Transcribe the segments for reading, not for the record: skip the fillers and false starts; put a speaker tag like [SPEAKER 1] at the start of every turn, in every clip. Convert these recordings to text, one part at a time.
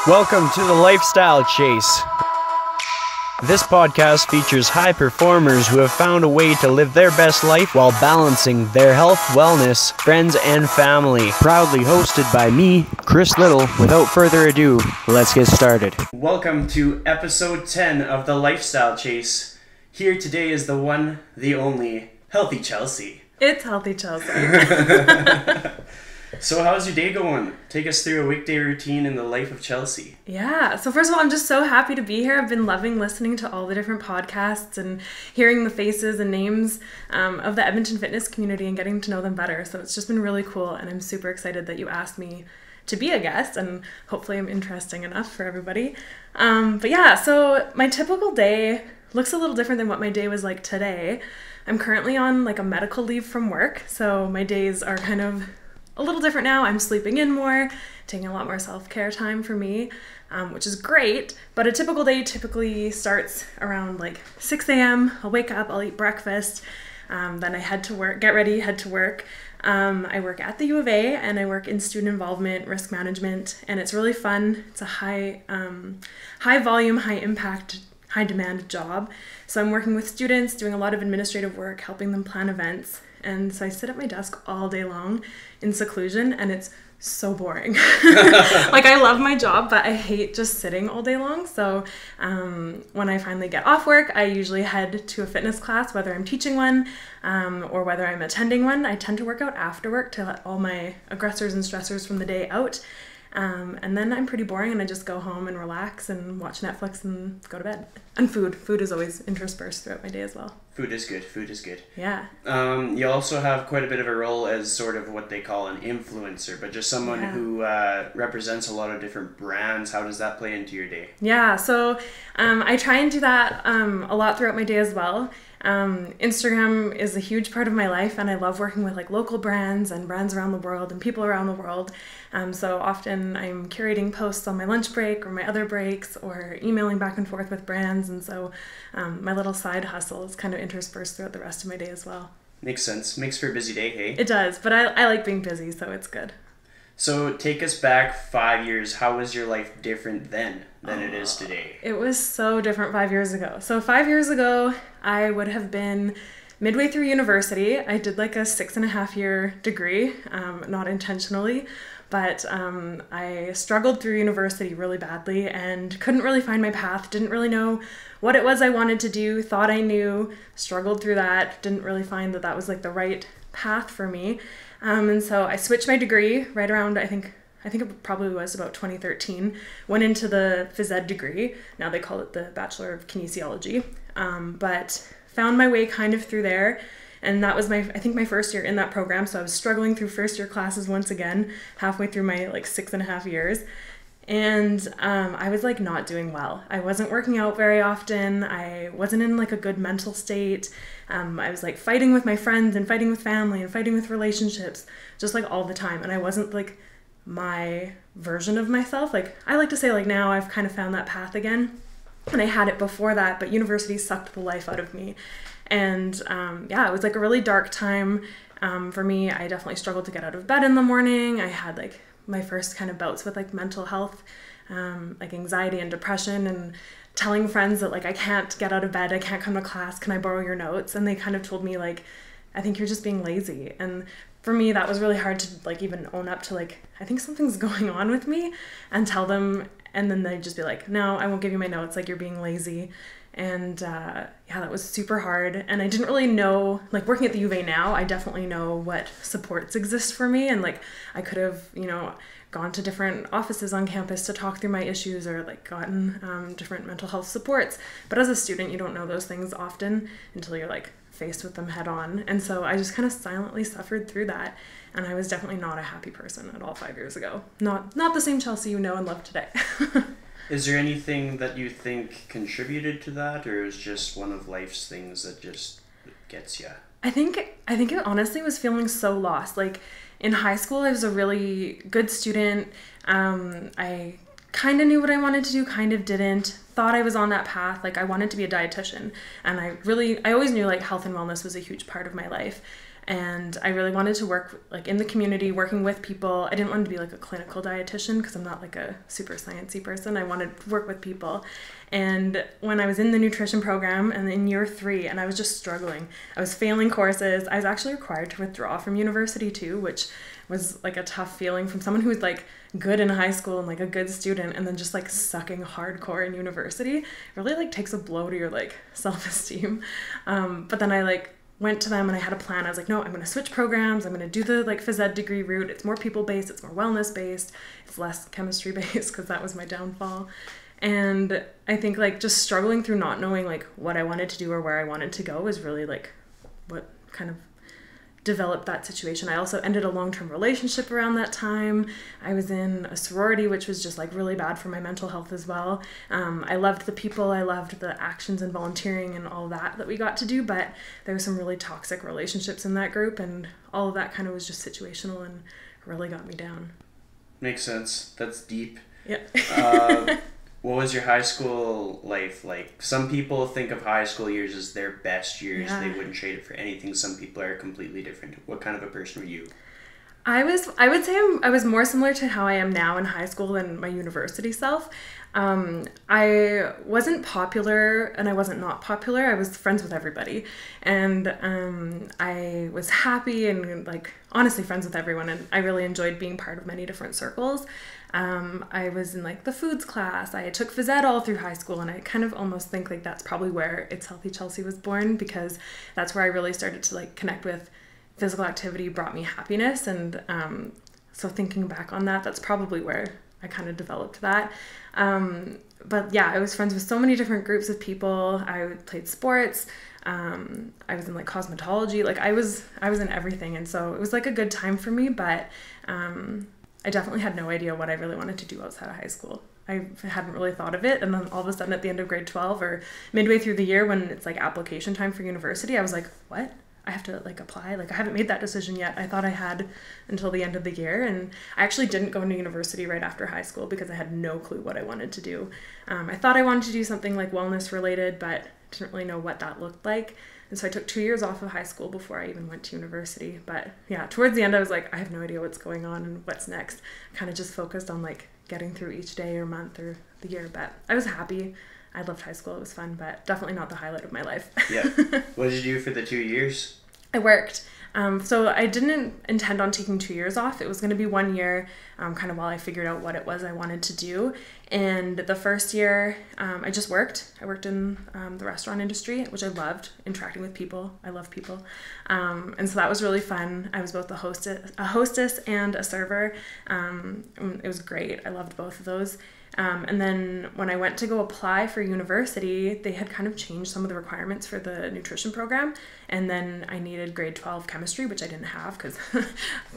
[SPEAKER 1] Welcome to the Lifestyle Chase. This podcast features high performers who have found a way to live their best life while balancing their health, wellness, friends, and family. Proudly hosted by me, Chris Little. Without further ado, let's get started. Welcome to episode 10 of the Lifestyle Chase. Here today is the one, the only, Healthy Chelsea.
[SPEAKER 2] It's Healthy Chelsea.
[SPEAKER 1] So how's your day going? Take us through a weekday routine in the life of Chelsea.
[SPEAKER 2] Yeah, so first of all, I'm just so happy to be here. I've been loving listening to all the different podcasts and hearing the faces and names of the Edmonton fitness community and getting to know them better. So it's just been really cool, and I'm super excited that you asked me to be a guest, and hopefully I'm interesting enough for everybody. But yeah, so my typical day looks a little different than what my day was like today. I'm currently on like a medical leave from work, so my days are kind of a little different now. I'm sleeping in more, taking a lot more self-care time for me, which is great. But a typical day typically starts around like 6 a.m. I'll wake up, I'll eat breakfast, then I head to work, get ready, head to work. I work at the U of A and I work in student involvement, risk management, and it's really fun. It's a high volume, high impact, high demand job. So I'm working with students, doing a lot of administrative work, helping them plan events. And so I sit at my desk all day long in seclusion, and it's so boring. Like, I love my job, but I hate just sitting all day long. So when I finally get off work, I usually head to a fitness class, whether I'm teaching one or whether I'm attending one. I tend to work out after work to let all my aggressors and stressors from the day out. And then I'm pretty boring and I just go home and relax and watch Netflix and go to bed. And food is always interspersed throughout my day as well.
[SPEAKER 1] Food is good.
[SPEAKER 2] Yeah.
[SPEAKER 1] You also have quite a bit of a role as sort of what they call an influencer, but just someone who represents a lot of different brands. How does that play into your day?
[SPEAKER 2] Yeah, so I try and do that a lot throughout my day as well. Instagram is a huge part of my life, and I love working with like local brands and brands around the world and people around the world. So often I'm curating posts on my lunch break or my other breaks, or emailing back and forth with brands. And so my little side hustle is kind of interspersed throughout the rest of my day as well.
[SPEAKER 1] Makes sense. Makes for a busy day, hey?
[SPEAKER 2] It does, but I like being busy, so it's good.
[SPEAKER 1] So take us back 5 years. How was your life different then than it is today?
[SPEAKER 2] It was so different 5 years ago. So 5 years ago, I would have been midway through university. I did like a 6.5-year degree, not intentionally, but I struggled through university really badly and couldn't really find my path, didn't really know what it was I wanted to do, thought I knew, struggled through that, didn't really find that was like the right path for me. And so I switched my degree right around, I think it probably was about 2013, went into the phys ed degree. Now they call it the Bachelor of Kinesiology, but found my way kind of through there. And that was my first year in that program. So I was struggling through first year classes once again, halfway through my like 6.5 years. And I was like not doing well. I wasn't working out very often. I wasn't in like a good mental state. I was like fighting with my friends and fighting with family and fighting with relationships, just like all the time. And I wasn't like my version of myself. Like, I like to say like now I've kind of found that path again. And I had it before that, but university sucked the life out of me. And it was like a really dark time for me. I definitely struggled to get out of bed in the morning. I had like my first kind of bouts with like mental health, like anxiety and depression, and telling friends that like I can't get out of bed, I can't come to class, can I borrow your notes? And they kind of told me like, I think you're just being lazy. And for me, that was really hard to like even own up to, like, I think something's going on with me, and tell them. And then they'd just be like, no, I won't give you my notes, like you're being lazy. And that was super hard. And I didn't really know, like working at the U of A now, I definitely know what supports exist for me. And like I could have, gone to different offices on campus to talk through my issues, or like gotten different mental health supports. But as a student, you don't know those things often until you're like faced with them head on. And so I just kind of silently suffered through that. And I was definitely not a happy person at all 5 years ago. Not the same Chelsea you know and love today.
[SPEAKER 1] Is there anything that you think contributed to that, or is just one of life's things that just gets you?
[SPEAKER 2] I think it honestly was feeling so lost. Like in high school, I was a really good student. I kind of knew what I wanted to do, kind of didn't. Thought I was on that path. Like I wanted to be a dietitian, and I always knew like health and wellness was a huge part of my life. And I really wanted to work like in the community, working with people. I didn't want to be like a clinical dietitian because I'm not like a super sciencey person. I wanted to work with people. And when I was in the nutrition program and in year 3, and I was just struggling, I was failing courses. I was actually required to withdraw from university too, which was like a tough feeling from someone who was like good in high school and like a good student, and then just like sucking hardcore in university. It really like takes a blow to your like self-esteem. But then I like went to them and I had a plan. I was like, no, I'm going to switch programs. I'm going to do the like phys ed degree route. It's more people-based. It's more wellness-based. It's less chemistry-based because that was my downfall. And I think like just struggling through not knowing like what I wanted to do or where I wanted to go was really like what kind of developed that situation. I also ended a long-term relationship around that time. I was in a sorority, which was just like really bad for my mental health as well. I loved the people, I loved the actions and volunteering and all that we got to do, but there were some really toxic relationships in that group, and all of that kind of was just situational and really got me down.
[SPEAKER 1] Makes sense. That's deep.
[SPEAKER 2] Yeah.
[SPEAKER 1] What was your high school life like? Some people think of high school years as their best years.
[SPEAKER 2] Yeah.
[SPEAKER 1] They wouldn't trade it for anything. Some people are completely different. What kind of a person were you?
[SPEAKER 2] I would say I was more similar to how I am now in high school than my university self. I wasn't popular and I wasn't not popular. I was friends with everybody, and I was happy and like honestly friends with everyone, and I really enjoyed being part of many different circles. I was in like the foods class. I took phys ed all through high school, and I kind of almost think like that's probably where It's Healthy Chelsea was born, because that's where I really started to like connect with physical activity. Brought me happiness, and so thinking back on that, that's probably where I kind of developed that. But yeah, I was friends with so many different groups of people. I played sports. I was in like cosmetology. Like I was in everything, and so it was like a good time for me. But I definitely had no idea what I really wanted to do outside of high school. I hadn't really thought of it, and then all of a sudden at the end of grade 12 or midway through the year when it's like application time for university, I was like, what? I have to like apply? Like I haven't made that decision yet. I thought I had until the end of the year, and I actually didn't go into university right after high school because I had no clue what I wanted to do. I thought I wanted to do something like wellness related, but didn't really know what that looked like. And so I took 2 years off of high school before I even went to university. But yeah, towards the end I was like, I have no idea what's going on and what's next. Kind of just focused on like getting through each day or month or the year. But I was happy. I loved high school. It was fun, but definitely not the highlight of my life.
[SPEAKER 1] Yeah. What did you do for the 2 years?
[SPEAKER 2] I worked. So I didn't intend on taking 2 years off. It was going to be 1 year, kind of while I figured out what it was I wanted to do. And the first year, I just worked. I worked in the restaurant industry, which I loved, interacting with people. I love people. And so that was really fun. I was both a hostess and a server. It was great. I loved both of those. And then when I went to go apply for university, they had kind of changed some of the requirements for the nutrition program. And then I needed grade 12 chemistry, which I didn't have because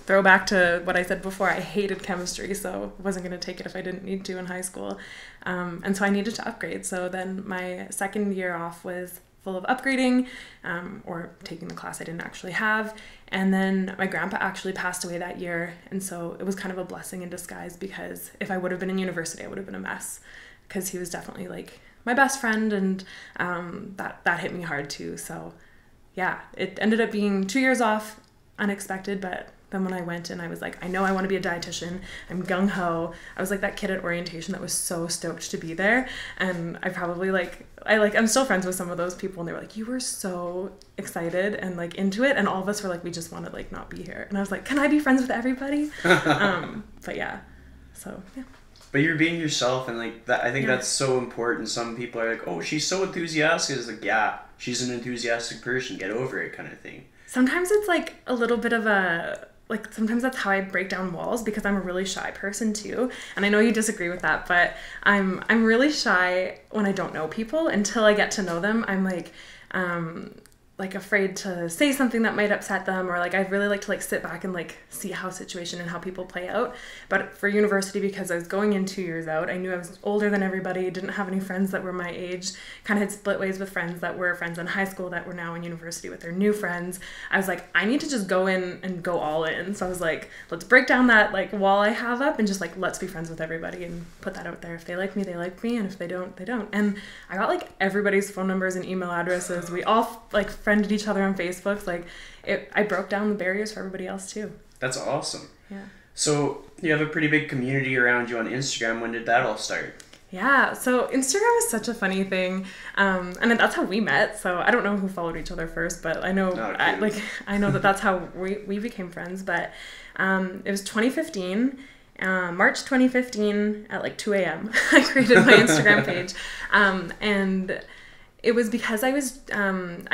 [SPEAKER 2] throwback to what I said before, I hated chemistry. So I wasn't going to take it if I didn't need to in high school. And so I needed to upgrade. So then my second year off was full of upgrading, or taking the class I didn't actually have. And then my grandpa actually passed away that year. And so it was kind of a blessing in disguise, because if I would have been in university, I would have been a mess, because he was definitely like my best friend. And that hit me hard too. So yeah, it ended up being 2 years off, unexpected, but then when I went and I was like, I know I want to be a dietitian. I'm gung-ho. I was like that kid at orientation that was so stoked to be there. And I probably I'm still friends with some of those people, and they were like, you were so excited and like into it. And all of us were like, we just want to like not be here. And I was like, can I be friends with everybody? But yeah, so yeah.
[SPEAKER 1] But you're being yourself, and like that, I think that's so important. Some people are like, oh, she's so enthusiastic. It's like, yeah, she's an enthusiastic person. Get over it, kind of thing.
[SPEAKER 2] Sometimes it's like a little bit of sometimes that's how I break down walls, because I'm a really shy person too. And I know you disagree with that, but I'm really shy when I don't know people. Until I get to know them, I'm like afraid to say something that might upset them, or like I really like to like sit back and like see how situation and how people play out. But for university, because I was going in 2 years out, I knew I was older than everybody, didn't have any friends that were my age, kind of had split ways with friends that were friends in high school that were now in university with their new friends. I was like, I need to just go in and go all in. So I was like, let's break down that like wall I have up, and just like, let's be friends with everybody and put that out there. If they like me, they like me, and if they don't, they don't. And I got like everybody's phone numbers and email addresses. We all like friended each other on Facebook. Like I broke down the barriers for everybody else too.
[SPEAKER 1] That's awesome.
[SPEAKER 2] Yeah.
[SPEAKER 1] So you have a pretty big community around you on Instagram. When did that all start?
[SPEAKER 2] Yeah, so Instagram is such a funny thing, and that's how we met. So I don't know who followed each other first, but I know, I know that that's how we became friends. But it was 2015, March 2015 at like 2 a.m. I created my Instagram page, and it was because I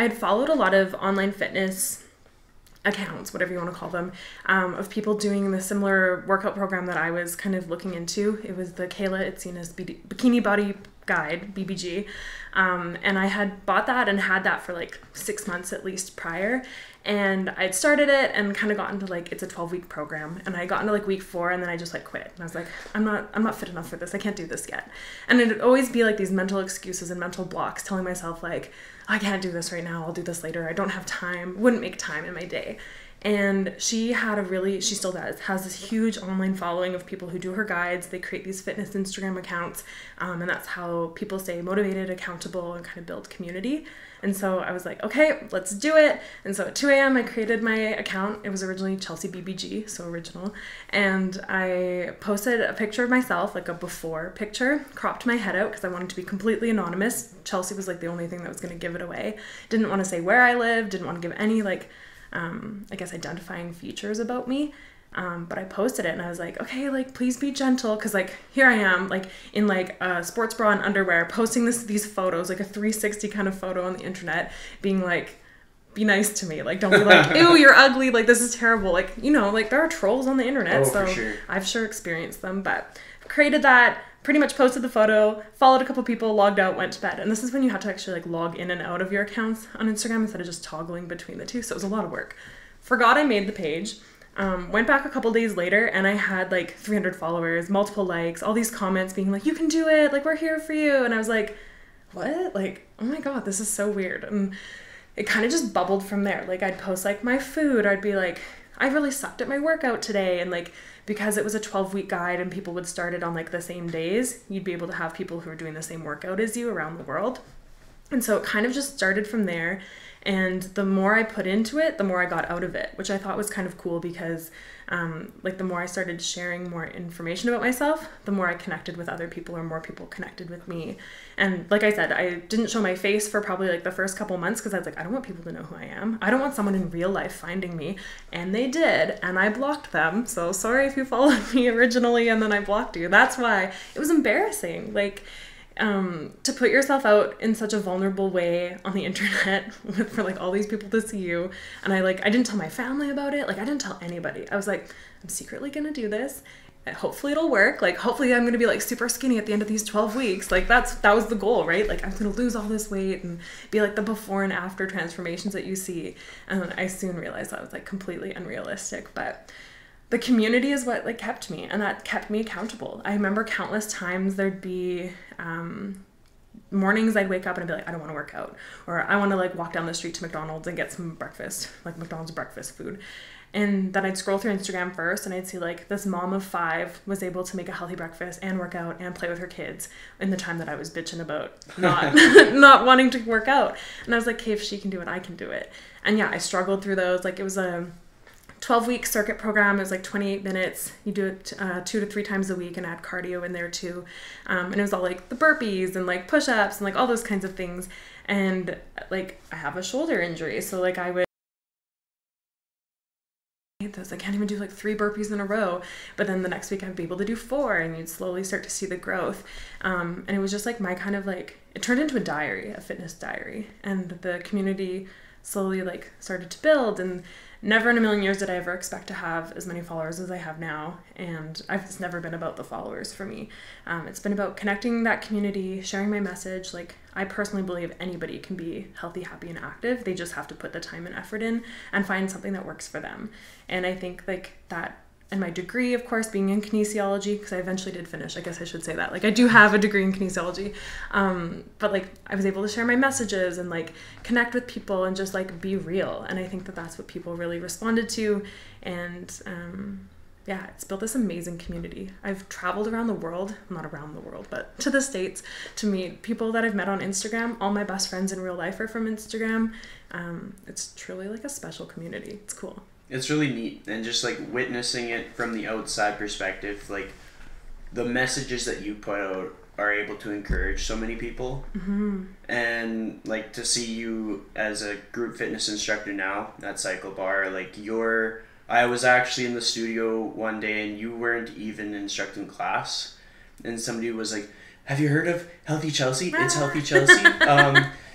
[SPEAKER 2] had followed a lot of online fitness accounts, whatever you want to call them, of people doing the similar workout program that I was kind of looking into. It was the Kayla Itsines Bikini Body Guide, BBG. And I had bought that and had that for like 6 months at least prior. And I'd started it and kind of got into like, it's a 12-week program. And I got into like week 4 and then I just like quit. And I was like, I'm not fit enough for this. I can't do this yet. And it'd always be like these mental excuses and mental blocks telling myself like, I can't do this right now. I'll do this later. I don't have time. Wouldn't make time in my day. And she still does, has this huge online following of people who do her guides. They create these fitness Instagram accounts. And that's how people stay motivated, accountable, and kind of build community. And so I was like, okay, let's do it. And so at 2 a.m. I created my account. It was originally Chelsea BBG, so original. And I posted a picture of myself, like a before picture, cropped my head out because I wanted to be completely anonymous. Chelsea was like the only thing that was going to give it away. Didn't want to say where I lived, didn't want to give any like, I guess identifying features about me. But I posted it and I was like, okay, like, please be gentle. Cause like, here I am, like in like a sports bra and underwear, posting these photos, like a 360 kind of photo on the internet, being like, be nice to me. Like, don't be like, ew, you're ugly. Like, this is terrible. Like, you know, like there are trolls on the internet. So sure. I've sure experienced them, but created that, pretty much posted the photo, followed a couple people, logged out, went to bed. And this is when you have to actually like log in and out of your accounts on Instagram instead of just toggling between the two. So it was a lot of work. Forgot I made the page. Went back a couple days later and I had like 300 followers, multiple likes, all these comments being like, you can do it, like we're here for you. And I was like, what? Like, oh my God, this is so weird. And it kind of just bubbled from there. Like I'd post like my food, I'd be like, I really sucked at my workout today. And like, because it was a 12-week guide and people would start it on like the same days, you'd be able to have people who are doing the same workout as you around the world. And so it kind of just started from there. And the more I put into it, the more I got out of it, which I thought was kind of cool because like the more I started sharing more information about myself, the more I connected with other people or more people connected with me. And like I said, I didn't show my face for probably like the first couple months because I was like, I don't want people to know who I am. I don't want someone in real life finding me. And they did. And I blocked them. So sorry if you followed me originally and then I blocked you. That's why it was embarrassing. Like, to put yourself out in such a vulnerable way on the internet for like all these people to see you. And I didn't tell my family about it. Like I didn't tell anybody. I was like, I'm secretly going to do this. Hopefully it'll work. Like, hopefully I'm going to be like super skinny at the end of these 12 weeks. Like that was the goal, right? Like I'm going to lose all this weight and be like the before and after transformations that you see. And I soon realized that was like completely unrealistic, but the community is what like kept me, and that kept me accountable. I remember countless times there'd be mornings I'd wake up and I'd be like, I don't want to work out, or I want to like walk down the street to McDonald's and get some breakfast, like McDonald's breakfast food. And then I'd scroll through Instagram first and I'd see like this mom of 5 was able to make a healthy breakfast and work out and play with her kids in the time that I was bitching about not not wanting to work out. And I was like, okay, if she can do it, I can do it. And yeah, I struggled through those. Like it was a 12-week circuit program. It was like 28 minutes. You do it 2 to 3 times a week and add cardio in there too. And it was all like the burpees and like push-ups and like all those kinds of things. And like I have a shoulder injury. So like I can't even do like 3 burpees in a row. But then the next week I'd be able to do 4 and you'd slowly start to see the growth. And it was just like my kind of like, it turned into a diary, a fitness diary. And the community slowly like started to build, and never in a million years did I ever expect to have as many followers as I have now. And it's never been about the followers for me. It's been about connecting that community, sharing my message. Like I personally believe anybody can be healthy, happy, and active. They just have to put the time and effort in and find something that works for them. And I think like that, and my degree, of course, being in kinesiology, because I eventually did finish, I guess I should say that. Like I do have a degree in kinesiology, but like I was able to share my messages and like connect with people and just like be real. And I think that that's what people really responded to. And yeah, it's built this amazing community. I've traveled around the world, not around the world, but to the States to meet people that I've met on Instagram. All my best friends in real life are from Instagram. It's truly like a special community. It's cool.
[SPEAKER 1] It's really neat, and just like witnessing it from the outside perspective, like the messages that you put out are able to encourage so many people.
[SPEAKER 2] Mm-hmm.
[SPEAKER 1] And like to see you as a group fitness instructor now at Cyclebar, like I was actually in the studio one day and you weren't even instructing class, and somebody was like, have you heard of Healthy Chelsea? It's Healthy Chelsea.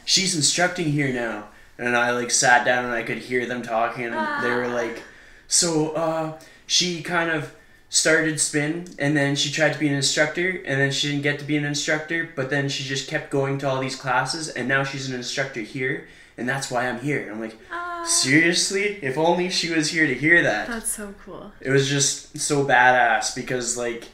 [SPEAKER 1] She's instructing here now. And I like sat down and I could hear them talking, and they were like, so she kind of started spin, and then she tried to be an instructor, and then she didn't get to be an instructor, but then she just kept going to all these classes, and now she's an instructor here, and that's why I'm here. And I'm like, seriously? If only she was here to hear that.
[SPEAKER 2] That's so cool.
[SPEAKER 1] It was just so badass, because like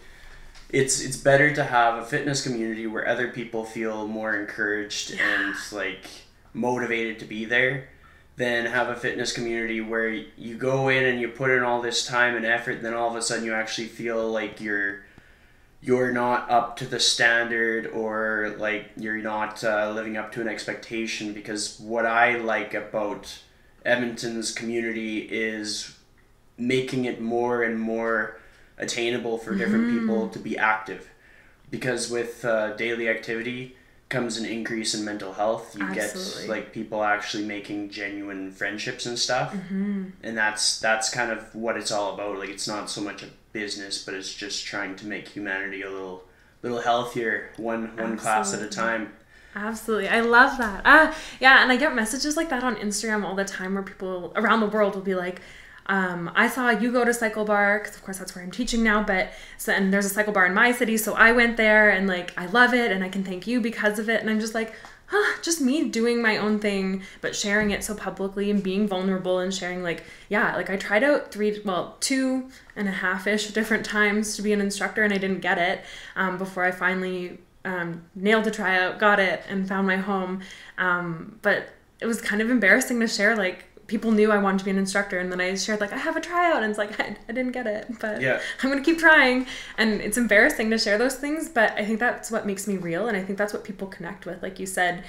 [SPEAKER 1] it's better to have a fitness community where other people feel more encouraged and like motivated to be there, than have a fitness community where you go in and you put in all this time and effort, and then all of a sudden you actually feel like you're not up to the standard, or like you're not living up to an expectation. Because what I like about Edmonton's community is making it more and more attainable for different people to be active, because with daily activity comes an increase in mental health. You
[SPEAKER 2] Absolutely.
[SPEAKER 1] get like people actually making genuine friendships and stuff, and that's kind of what it's all about. Like it's not so much a business, but it's just trying to make humanity a little healthier, one class at a time.
[SPEAKER 2] Absolutely. I love that. Yeah, and I get messages like that on Instagram all the time where people around the world will be like, I saw you go to Cyclebar, because of course that's where I'm teaching now, and there's a Cyclebar in my city, so I went there, and like I love it, and I can thank you because of it. And I'm just like, just me doing my own thing, but sharing it so publicly and being vulnerable and sharing like I tried out 2.5-ish different times to be an instructor, and I didn't get it before I finally nailed the tryout, got it, and found my home. But it was kind of embarrassing to share, like, people knew I wanted to be an instructor, and then I shared like I have a tryout, and it's like I didn't get it, but I'm gonna keep trying. And it's embarrassing to share those things, but I think that's what makes me real, and I think that's what people connect with. Like you said,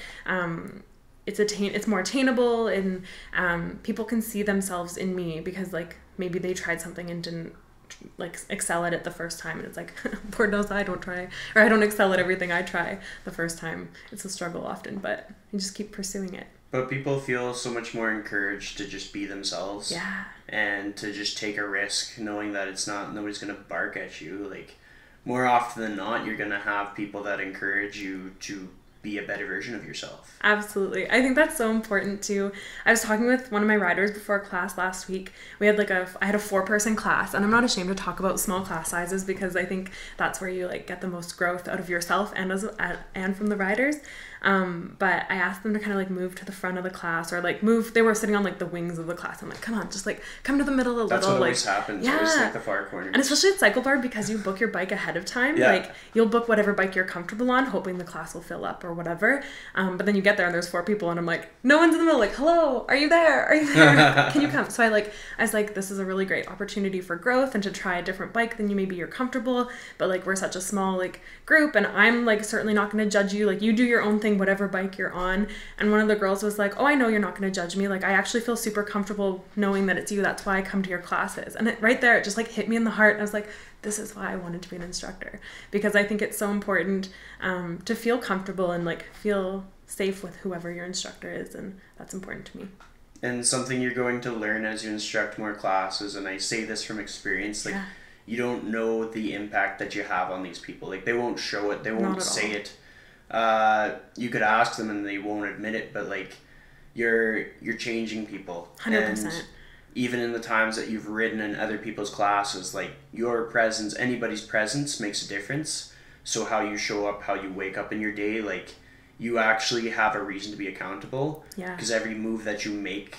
[SPEAKER 2] it's more attainable, and people can see themselves in me because like maybe they tried something and didn't like excel at it the first time, and it's like Lord knows I don't try, or I don't excel at everything I try the first time. It's a struggle often, but you just keep pursuing it.
[SPEAKER 1] But people feel so much more encouraged to just be themselves.
[SPEAKER 2] Yeah.
[SPEAKER 1] And to just take a risk, knowing that nobody's going to bark at you. Like, more often than not, you're going to have people that encourage you to be a better version of yourself.
[SPEAKER 2] Absolutely. I think that's so important too. I was talking with one of my riders before class last week. I had a 4-person class, and I'm not ashamed to talk about small class sizes because I think that's where you like get the most growth out of yourself and from the riders. But I asked them to kind of like move to the front of the class, or like move. They were sitting on like the wings of the class. I'm like, come on, just like come to the middle a little.
[SPEAKER 1] That's what
[SPEAKER 2] like,
[SPEAKER 1] always happens. Yeah. Always like the far corner.
[SPEAKER 2] And especially at Cyclebar, because you book your bike ahead of time.
[SPEAKER 1] Yeah.
[SPEAKER 2] Like you'll book whatever bike you're comfortable on, hoping the class will fill up or whatever. But then you get there and there's 4 people, and I'm like, no one's in the middle. Like, hello, are you there? Are you there? Can you come? So I was like, this is a really great opportunity for growth and to try a different bike than you're comfortable. But like we're such a small like group, and I'm like certainly not going to judge you. Like you do your own thing, whatever bike you're on. And one of the girls was like, oh, I know you're not going to judge me. Like I actually feel super comfortable knowing that it's you. That's why I come to your classes. And right there, it just like hit me in the heart. I was like, this is why I wanted to be an instructor, because I think it's so important to feel comfortable and like feel safe with whoever your instructor is, and that's important to me.
[SPEAKER 1] And something you're going to learn as you instruct more classes, and I say this from experience, like you don't know the impact that you have on these people. Like they won't show it, they won't say it. You could ask them and they won't admit it, but like you're changing people.
[SPEAKER 2] 100%.
[SPEAKER 1] And even in the times that you've ridden in other people's classes, like your presence, anybody's presence makes a difference. So how you show up, how you wake up in your day, like you actually have a reason to be accountable.
[SPEAKER 2] Yeah.
[SPEAKER 1] Because every move that you make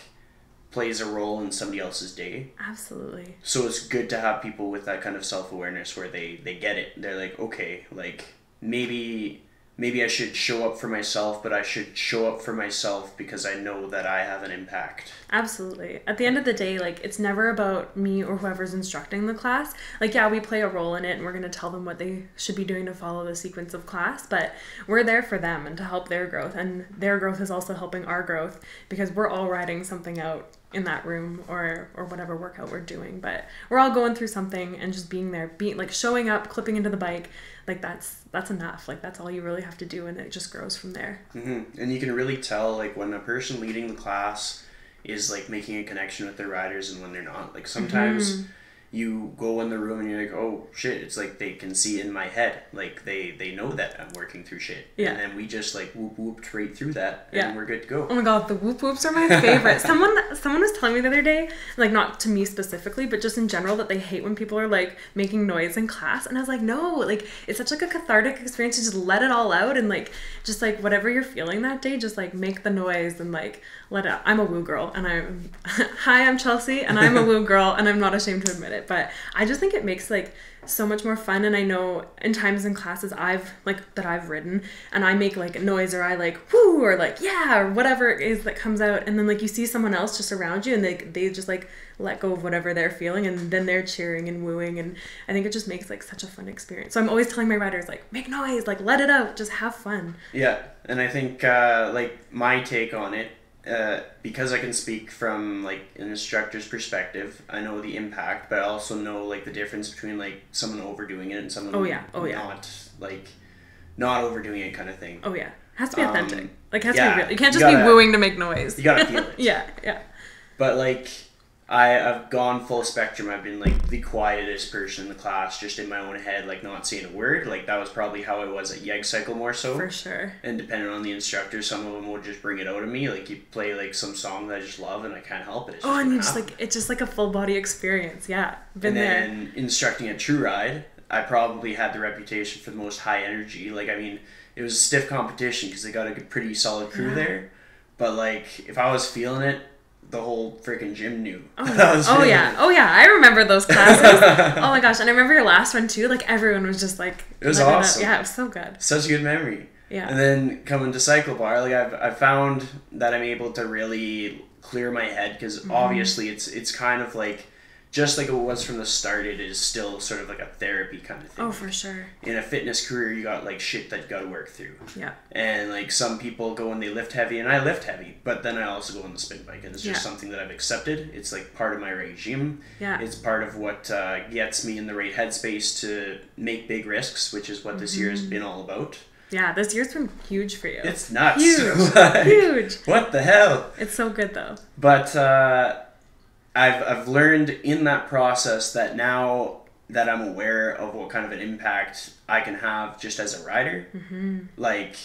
[SPEAKER 1] plays a role in somebody else's day.
[SPEAKER 2] Absolutely.
[SPEAKER 1] So it's good to have people with that kind of self-awareness where they get it. They're like, okay, like maybe maybe I should show up for myself, but I should show up for myself because I know that I have an impact.
[SPEAKER 2] Absolutely. At the end of the day, like, it's never about me or whoever's instructing the class. Like, yeah, we play a role in it and we're going to tell them what they should be doing to follow the sequence of class, but we're there for them and to help their growth. And their growth is also helping our growth because we're all riding something out in that room or whatever workout we're doing. But we're all going through something, and just being there, like showing up, clipping into the bike, like that's enough. Like, that's all you really have to do, and it just grows from there.
[SPEAKER 1] Mm-hmm. And you can really tell, like, when a person leading the class is like making a connection with their riders and when they're not. Like, sometimes you go in the room and you're like, oh shit, it's like they can see in my head, like they know that I'm working through shit. And then we just like whooped right through that, and we're good to go.
[SPEAKER 2] Oh my god, the whoop whoops are my favorite. Someone was telling me the other day, like, not to me specifically, but just in general, that they hate when people are like making noise in class. And I was like, no, like, it's such like a cathartic experience to just let it all out, and like just like whatever you're feeling that day, just like make the noise and like let it out. I'm a woo girl, and I'm Chelsea, and I'm a woo girl, and I'm not ashamed to admit it. But I just think it makes like so much more fun. And I know in times in classes I've ridden, and I make like noise, or I like woo, or like yeah, or whatever it is that comes out, and then like you see someone else just around you, and they just like let go of whatever they're feeling, and then they're cheering and wooing, and I think it just makes like such a fun experience. So I'm always telling my riders, like, make noise, like let it out, just have fun.
[SPEAKER 1] Yeah. And I think like my take on it, because I can speak from like an instructor's perspective, I know the impact, but I also know like the difference between like someone overdoing it and someone not overdoing it, kind of thing.
[SPEAKER 2] Oh yeah, has to be authentic. Like, has to be real. You can't just be wooing to make noise.
[SPEAKER 1] You gotta feel it.
[SPEAKER 2] Yeah.
[SPEAKER 1] But like, I've gone full spectrum. I've been like the quietest person in the class, just in my own head, like not saying a word. Like, that was probably how I was at Yeg Cycle more so.
[SPEAKER 2] For sure.
[SPEAKER 1] And depending on the instructor, some of them will just bring it out of me. Like, you play like some song that I just love and I can't help it.
[SPEAKER 2] It's just like a full body experience. Yeah, been there.
[SPEAKER 1] And then instructing at True Ride, I probably had the reputation for the most high energy. Like, I mean, it was a stiff competition because they got a pretty solid crew there. But like, if I was feeling it, the whole freaking gym knew.
[SPEAKER 2] Oh yeah. I remember those classes. Oh my gosh, and I remember your last one too. Like, everyone was just like,
[SPEAKER 1] it was awesome.
[SPEAKER 2] Yeah, it was so good.
[SPEAKER 1] Such a good memory.
[SPEAKER 2] Yeah.
[SPEAKER 1] And then coming to Cyclebar, like I've found that I'm able to really clear my head, because obviously it's kind of like, just like it was from the start, it is still sort of like a therapy kind of thing.
[SPEAKER 2] Oh, for sure.
[SPEAKER 1] In a fitness career, you got like shit that you got to work through.
[SPEAKER 2] Yeah. And
[SPEAKER 1] like, some people go and they lift heavy, and I lift heavy, but then I also go on the spin bike, and it's just something that I've accepted. It's like part of my regime.
[SPEAKER 2] Yeah.
[SPEAKER 1] It's part of what gets me in the right headspace to make big risks, which is what this year has been all about.
[SPEAKER 2] Yeah, this year's been huge for you.
[SPEAKER 1] It's nuts.
[SPEAKER 2] Huge.
[SPEAKER 1] Like,
[SPEAKER 2] huge.
[SPEAKER 1] What the hell?
[SPEAKER 2] It's so good though.
[SPEAKER 1] But I've learned in that process that now that I'm aware of what kind of an impact I can have just as a rider, like,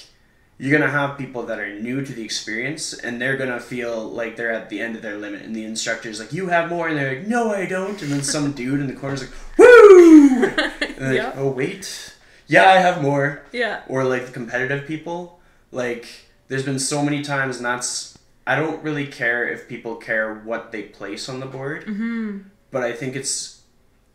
[SPEAKER 1] you're going to have people that are new to the experience, and they're going to feel like they're at the end of their limit, and the instructor's like, you have more, and they're like, no, I don't, and then some dude in the corner's like, woo! And they're like, oh, wait, yeah, I have more.
[SPEAKER 2] Yeah.
[SPEAKER 1] Or like the competitive people, like, there's been so many times, and I don't really care if people care what they place on the board, but I think it's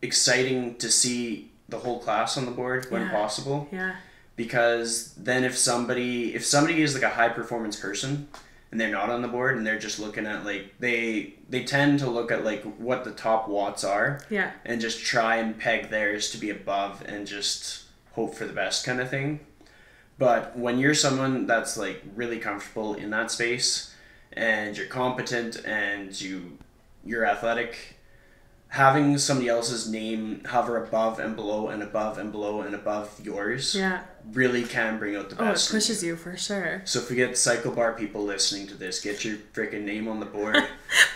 [SPEAKER 1] exciting to see the whole class on the board when possible.
[SPEAKER 2] Yeah.
[SPEAKER 1] Because then if somebody is like a high performance person and they're not on the board, and they're just looking at like, they tend to look at like what the top watts are, and just try and peg theirs to be above and just hope for the best kind of thing. But when you're someone that's like really comfortable in that space, and you're competent, and you're athletic, having somebody else's name hover above and below and above and below and above yours really can bring out the best.
[SPEAKER 2] Oh, it pushes you for sure.
[SPEAKER 1] So if we get Cyclebar people listening to this, get your freaking name on the board.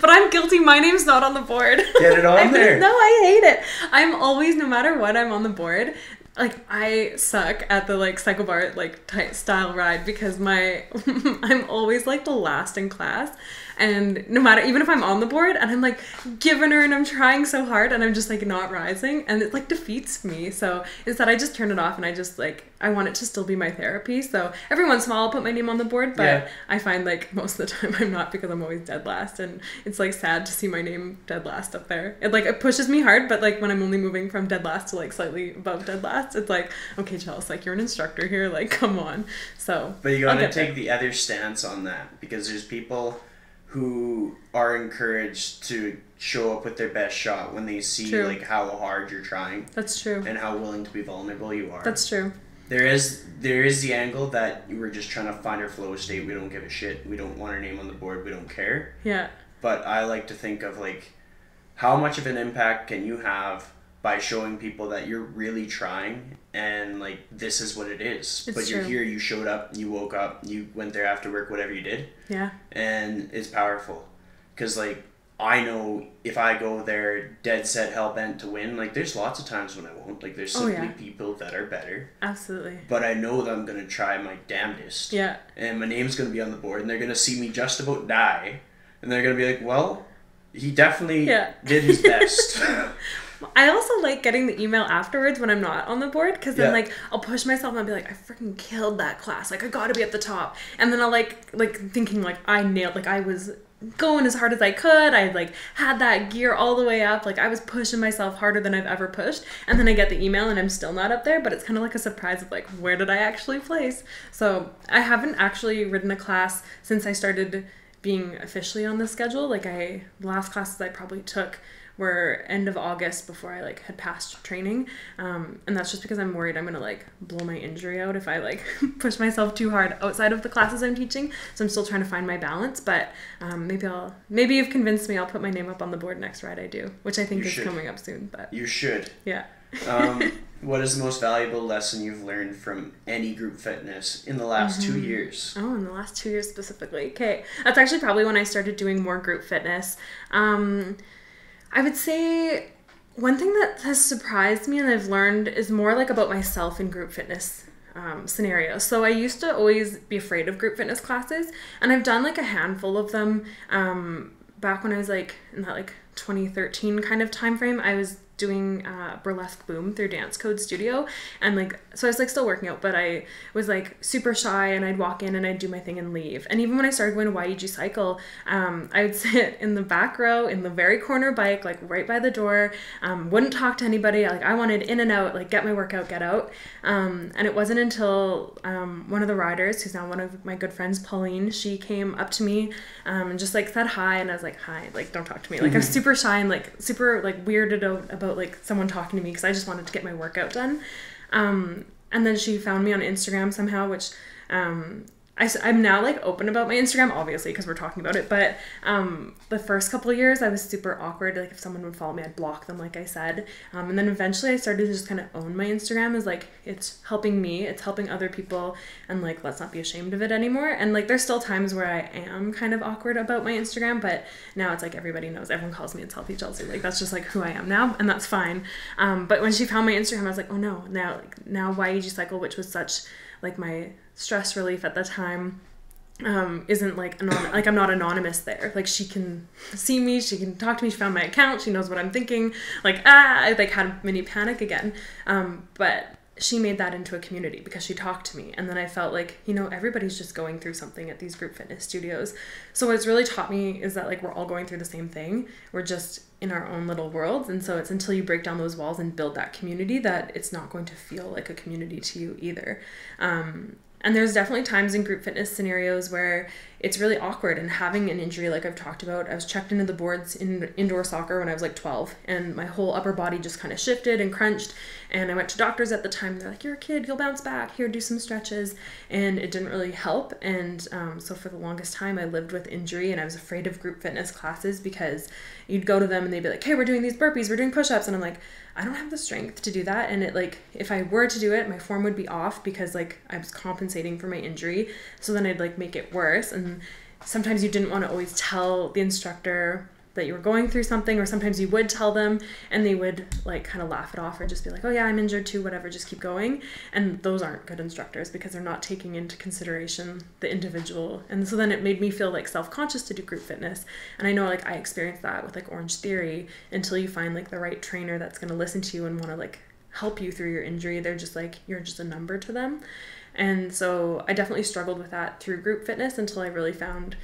[SPEAKER 2] But I'm guilty. My name's not on the board.
[SPEAKER 1] Get it on there.
[SPEAKER 2] No, I hate it. I'm always, no matter what, I'm on the board. Like, I suck at the like Cyclebar like style ride, because I'm always like the last in class, and no matter, even if I'm on the board and I'm like giving her and I'm trying so hard and I'm just like not rising, and it like defeats me. So instead I just turn it off, and I just like, I want it to still be my therapy. So every once in a while I'll put my name on the board, but I find like most of the time I'm not, because I'm always dead last, and it's like sad to see my name dead last up there. It like, it pushes me hard, but like when I'm only moving from dead last to like slightly above dead last, class. It's like, okay, Chelsea, like, you're an instructor here, like, come on. So
[SPEAKER 1] but you gotta take the other stance on that, because there's people who are encouraged to show up with their best shot when they see like how hard you're trying.
[SPEAKER 2] That's true.
[SPEAKER 1] And how willing to be vulnerable you are.
[SPEAKER 2] That's true.
[SPEAKER 1] There is the angle that we're just trying to find our flow state. We don't give a shit. We don't want our name on the board. We don't care.
[SPEAKER 2] Yeah.
[SPEAKER 1] But I like to think of like, how much of an impact can you have by showing people that you're really trying, and like, this is what it is.
[SPEAKER 2] It's
[SPEAKER 1] but
[SPEAKER 2] true.
[SPEAKER 1] You're here, you showed up, you woke up, you went there after work, whatever you did.
[SPEAKER 2] Yeah.
[SPEAKER 1] And it's powerful. Because like, I know if I go there dead set hell bent to win, like, there's lots of times when I won't. Like, there's simply people that are better.
[SPEAKER 2] Absolutely.
[SPEAKER 1] But I know that I'm going to try my damnedest.
[SPEAKER 2] Yeah.
[SPEAKER 1] And my name's going to be on the board, and they're going to see me just about die. And they're going to be like, well, he definitely did his best.
[SPEAKER 2] I also like getting the email afterwards when I'm not on the board, because then like, I'll push myself and I'll be like, I freaking killed that class. Like, I got to be at the top. And then I'll like thinking like, I nailed, like, I was going as hard as I could. I like had that gear all the way up. Like, I was pushing myself harder than I've ever pushed. And then I get the email and I'm still not up there, but it's kind of like a surprise of like, where did I actually place? So I haven't actually ridden a class since I started being officially on the schedule. Like, the last classes I probably took were end of August, before I like had passed training, and that's just because I'm worried I'm gonna like blow my injury out if I like push myself too hard outside of the classes I'm teaching. So I'm still trying to find my balance, but maybe you've convinced me. I'll put my name up on the board next ride I do, which I think is coming up soon. But
[SPEAKER 1] you should.
[SPEAKER 2] Yeah.
[SPEAKER 1] What is the most valuable lesson you've learned from any group fitness in the last 2 years?
[SPEAKER 2] Oh, in the last 2 years specifically. Okay, that's actually probably when I started doing more group fitness. I would say one thing that has surprised me and I've learned is more like about myself in group fitness scenarios. So I used to always be afraid of group fitness classes, and I've done like a handful of them back when I was like in that like 2013 kind of time frame. I was doing Burlesque Boom through Dance Code Studio, and like, so I was like still working out, but I was like super shy, and I'd walk in and I'd do my thing and leave. And even when I started going to YEG Cycle, I would sit in the back row in the very corner bike, like right by the door, wouldn't talk to anybody. Like, I wanted in and out, like get my workout, get out. And it wasn't until one of the riders, who's now one of my good friends, Pauline, she came up to me and just like said hi, and I was like, hi, like, don't talk to me. Like, I was super shy and like super like weirded out about like someone talking to me, because I just wanted to get my workout done. And then she found me on Instagram somehow, which I'm now like open about my Instagram, obviously, because we're talking about it. But the first couple of years I was super awkward. Like, if someone would follow me, I'd block them, like I said. And then eventually I started to just kind of own my Instagram as like, it's helping me, it's helping other people, and like, let's not be ashamed of it anymore. And like, there's still times where I am kind of awkward about my Instagram, but now it's like everybody knows. Everyone calls me It's Healthy Chelsea. Like, that's just like who I am now, and that's fine. But when she found my Instagram, I was like, oh no, now YEG Cycle, which was such like my stress relief at the time, isn't like like I'm not anonymous there. Like, she can see me, she can talk to me, she found my account, she knows what I'm thinking. Like, I like had a mini panic again. But she made that into a community because she talked to me, and then I felt like, you know, everybody's just going through something at these group fitness studios. So what it's really taught me is that like, we're all going through the same thing. We're just in our own little worlds, and so it's until you break down those walls and build that community that it's not going to feel like a community to you either. And there's definitely times in group fitness scenarios where it's really awkward, and having an injury like I've talked about. I was checked into the boards in indoor soccer when I was like 12, and my whole upper body just kind of shifted and crunched, and I went to doctors at the time. They're like, you're a kid, you'll bounce back, here, do some stretches, and it didn't really help. And so for the longest time I lived with injury, and I was afraid of group fitness classes because you'd go to them and they'd be like, hey, we're doing these burpees, we're doing push-ups, and I'm like, I don't have the strength to do that. And it like, if I were to do it, my form would be off because like I was compensating for my injury. So then I'd like make it worse. And sometimes you didn't want to always tell the instructor that you were going through something, or sometimes you would tell them and they would like kind of laugh it off, or just be like, oh yeah, I'm injured too, whatever, just keep going. And those aren't good instructors because they're not taking into consideration the individual. And so then it made me feel like self-conscious to do group fitness. And I know like I experienced that with like Orange Theory. Until you find like the right trainer that's going to listen to you and want to like help you through your injury, they're just like, you're just a number to them. And so I definitely struggled with that through group fitness until I really found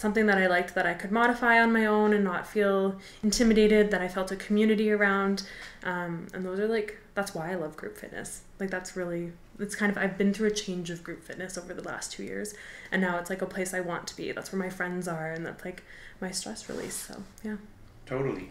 [SPEAKER 2] something that I liked that I could modify on my own and not feel intimidated, that I felt a community around. And those are like, that's why I love group fitness. Like that's really, it's kind of, I've been through a change of group fitness over the last 2 years. And now it's like a place I want to be. That's where my friends are. And that's like my stress release. So yeah.
[SPEAKER 1] Totally.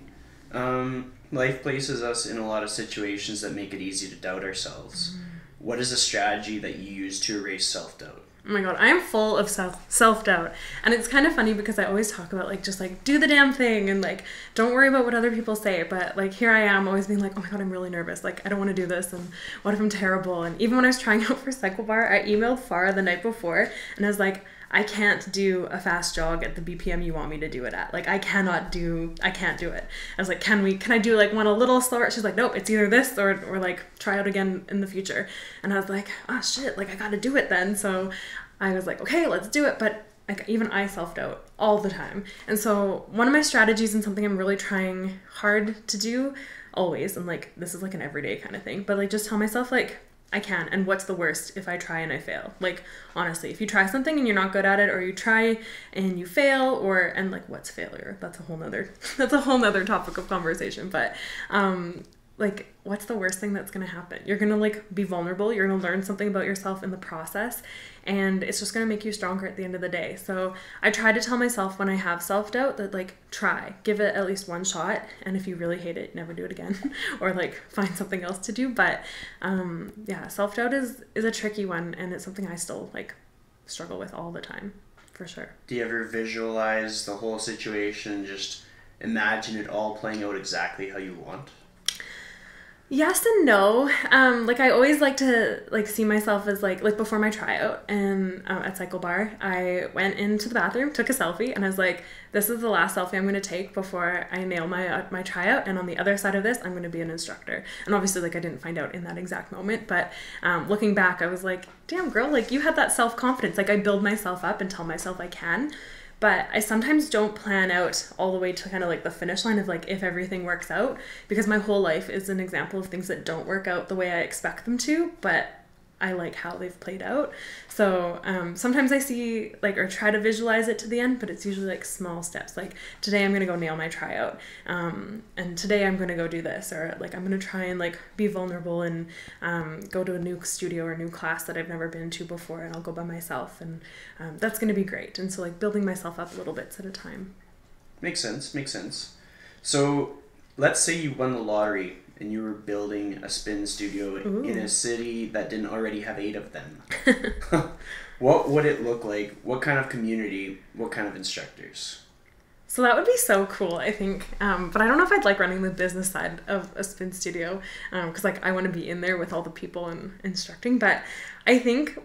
[SPEAKER 1] Life places us in a lot of situations that make it easy to doubt ourselves. What is a strategy that you use to erase self-doubt?
[SPEAKER 2] Oh my God, I am full of self-doubt. And it's kind of funny because I always talk about like, just like do the damn thing and like, don't worry about what other people say. But like, here I am always being like, oh my God, I'm really nervous. Like, I don't want to do this. And what if I'm terrible? And even when I was trying out for Cyclebar, I emailed Farah the night before and I was like, I can't do a fast jog at the BPM you want me to do it at. Like, I can't do it. I was like, can I do like one a little slower? She's like, nope, it's either this or like try out again in the future. And I was like, oh shit, like I got to do it then. So I was like, okay, let's do it. But like even I self-doubt all the time. And so one of my strategies and something I'm really trying hard to do always, and like, this is like an everyday kind of thing, but like just tell myself like, I can, and what's the worst if I try and I fail? Like, honestly, if you try something and you're not good at it, or you try and you fail, and like, what's failure? That's a whole nother topic of conversation. But like, what's the worst thing that's gonna happen? You're gonna like be vulnerable. You're gonna learn something about yourself in the process, and it's just gonna make you stronger at the end of the day. So I try to tell myself when I have self-doubt that like, try, give it at least one shot, and if you really hate it, never do it again, or like find something else to do. But yeah, self-doubt is a tricky one, and it's something I still like struggle with all the time, for sure.
[SPEAKER 1] Do you ever visualize the whole situation, just imagine it all playing out exactly how you want?
[SPEAKER 2] Yes and no. Like I always like to like see myself as like before my tryout and at Cyclebar, I went into the bathroom, took a selfie, and I was like, this is the last selfie I'm going to take before I nail my tryout. And on the other side of this, I'm going to be an instructor. And obviously like I didn't find out in that exact moment, but looking back, I was like, damn girl, like you had that self-confidence. Like I build myself up and tell myself I can. But I sometimes don't plan out all the way to kind of like the finish line of like if everything works out, because my whole life is an example of things that don't work out the way I expect them to, but I like how they've played out. So sometimes I see like or try to visualize it to the end, but it's usually like small steps. Like today I'm going to go nail my tryout. And today I'm going to go do this, or like I'm going to try and like be vulnerable and go to a new studio or a new class that I've never been to before, and I'll go by myself, and that's going to be great. And so like building myself up little bits at a time. Makes
[SPEAKER 1] sense. So let's say you won the lottery and you were building a spin studio in a city that didn't already have 8 of them. What would it look like? What kind of community? What kind of instructors?
[SPEAKER 2] So that would be so cool, I think. But I don't know if I'd like running the business side of a spin studio, because like I want to be in there with all the people and instructing. But I think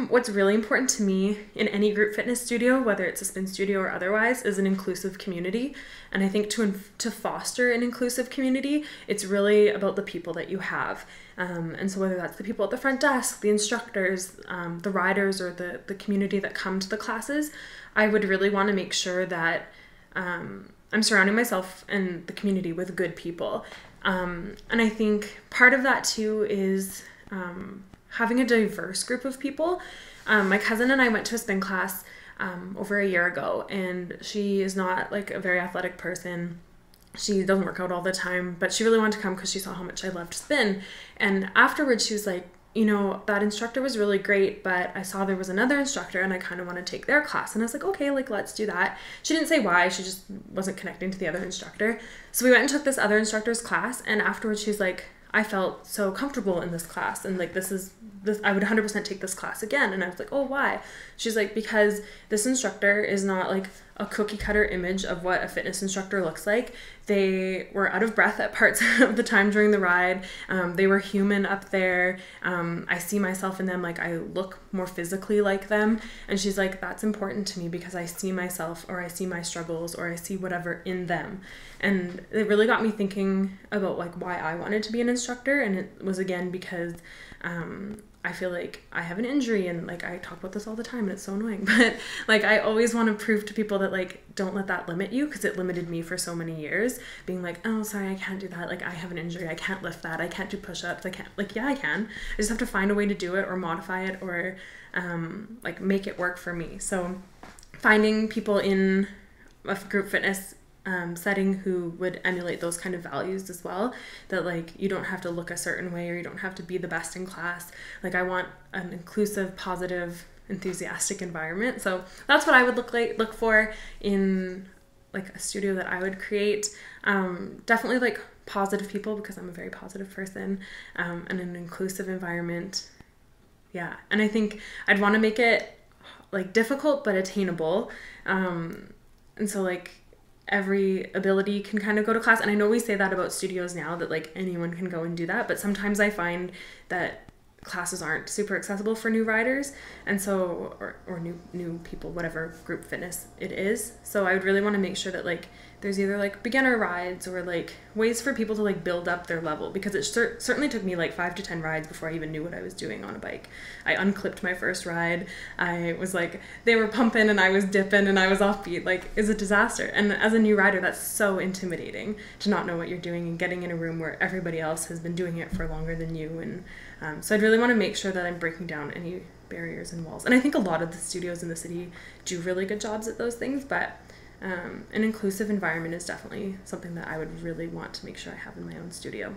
[SPEAKER 2] what's really important to me in any group fitness studio, whether it's a spin studio or otherwise, is an inclusive community. And I think to foster an inclusive community, it's really about the people that you have. And so whether that's the people at the front desk, the instructors, the riders, or the community that come to the classes, I would really want to make sure that I'm surrounding myself and the community with good people. And I think part of that too is having a diverse group of people. My cousin and I went to a spin class over a year ago, and she is not like a very athletic person. She doesn't work out all the time, but she really wanted to come because she saw how much I loved spin. And afterwards she was like, you know, that instructor was really great, but I saw there was another instructor and I kind of want to take their class. And I was like, okay, like let's do that. She didn't say why, she just wasn't connecting to the other instructor. So we went and took this other instructor's class, and afterwards she's like, I felt so comfortable in this class, and like this I would 100% take this class again. And I was like, oh, why? She's like, because this instructor is not like a cookie cutter image of what a fitness instructor looks like. They were out of breath at parts of the time during the ride. They were human up there. I see myself in them. Like I look more physically like them. And she's like, that's important to me because I see myself, or I see my struggles, or I see whatever in them. And it really got me thinking about like why I wanted to be an instructor. And it was again because I feel like I have an injury, and like I talk about this all the time and it's so annoying, but like I always want to prove to people that like don't let that limit you, because it limited me for so many years, being like, oh sorry, I can't do that, like I have an injury, I can't lift that, I can't do push-ups, I can't, like yeah I can, I just have to find a way to do it or modify it or like make it work for me. So finding people in a group fitness setting who would emulate those kind of values as well, that like you don't have to look a certain way or you don't have to be the best in class. Like I want an inclusive, positive, enthusiastic environment. So that's what I would look for in like a studio that I would create. Definitely like positive people, because I'm a very positive person, and an inclusive environment. Yeah. And I think I'd want to make it like difficult but attainable. And so like every ability can kind of go to class. And I know we say that about studios now, that like anyone can go and do that, but sometimes I find that classes aren't super accessible for new riders, and so or new people, whatever group fitness it is. So I would really want to make sure that like there's either like beginner rides or like ways for people to like build up their level, because it certainly took me like 5 to 10 rides before I even knew what I was doing on a bike. I unclipped my first ride. I was like, they were pumping and I was dipping and I was offbeat. Like, it's a disaster. And as a new rider, that's so intimidating to not know what you're doing and getting in a room where everybody else has been doing it for longer than you. And so I'd really want to make sure that I'm breaking down any barriers and walls. And I think a lot of the studios in the city do really good jobs at those things, but an inclusive environment is definitely something that I would really want to make sure I have in my own studio.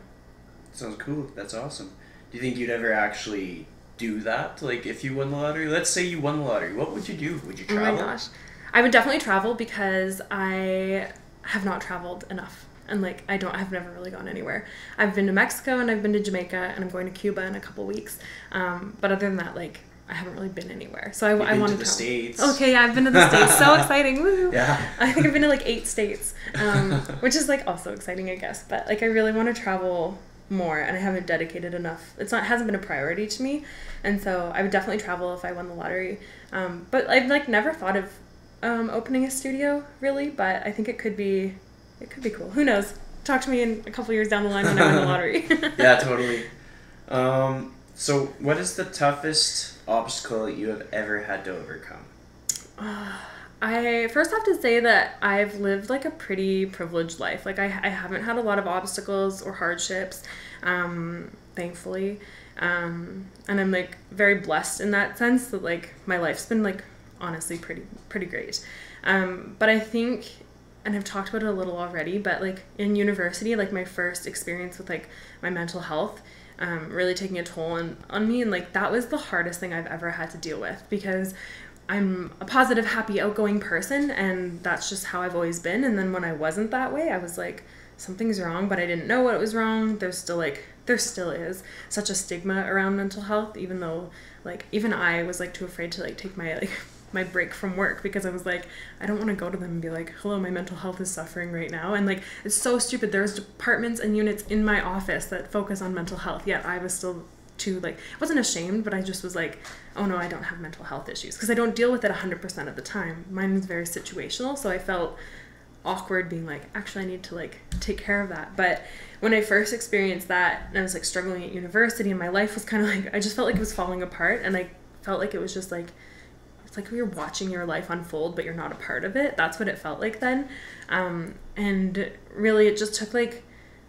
[SPEAKER 3] Sounds cool. That's awesome. Do you think you'd ever actually do that? Like, if you won the lottery, let's say you won the lottery, what would you do? Would you travel?
[SPEAKER 2] Oh my gosh. I would definitely travel, because I have not traveled enough. And like, I've never really gone anywhere. I've been to Mexico and I've been to Jamaica and I'm going to Cuba in a couple weeks. But other than that, like, I haven't really been anywhere. So I want to
[SPEAKER 3] the States.
[SPEAKER 2] Okay, yeah, I've been to the States. So exciting. Woo.
[SPEAKER 3] Yeah.
[SPEAKER 2] I think I've been to like 8 states, which is like also exciting, I guess. But like, I really want to travel more, and I haven't dedicated enough. It hasn't been a priority to me. And so I would definitely travel if I won the lottery. But I've like never thought of opening a studio really, but I think it could be cool. Who knows? Talk to me in a couple years down the line when I win the lottery.
[SPEAKER 3] Yeah, totally. So what is the toughest obstacle that you have ever had to overcome?
[SPEAKER 2] I first have to say that I've lived like a pretty privileged life. Like I haven't had a lot of obstacles or hardships, thankfully. And I'm like very blessed in that sense, that like my life's been like honestly pretty great. But I think, and I've talked about it a little already, but like in university, like my first experience with like my mental health really taking a toll on me, and like that was the hardest thing I've ever had to deal with, because I'm a positive, happy, outgoing person, and that's just how I've always been. And then when I wasn't that way, I was like, something's wrong, but I didn't know what was wrong. There still is such a stigma around mental health, even though like even I was like too afraid to like take my break from work, because I was like, I don't want to go to them and be like, hello, my mental health is suffering right now. And like, it's so stupid. There's departments and units in my office that focus on mental health, yet I was still too like, I wasn't ashamed, but I just was like, oh no, I don't have mental health issues, because I don't deal with it 100% of the time. Mine is very situational, so I felt awkward being like, actually I need to like take care of that. But when I first experienced that, and I was like struggling at university, and my life was kind of like, I just felt like it was falling apart, and I felt like it was just like, it's like you're watching your life unfold, but you're not a part of it. That's what it felt like then. And really it just took like,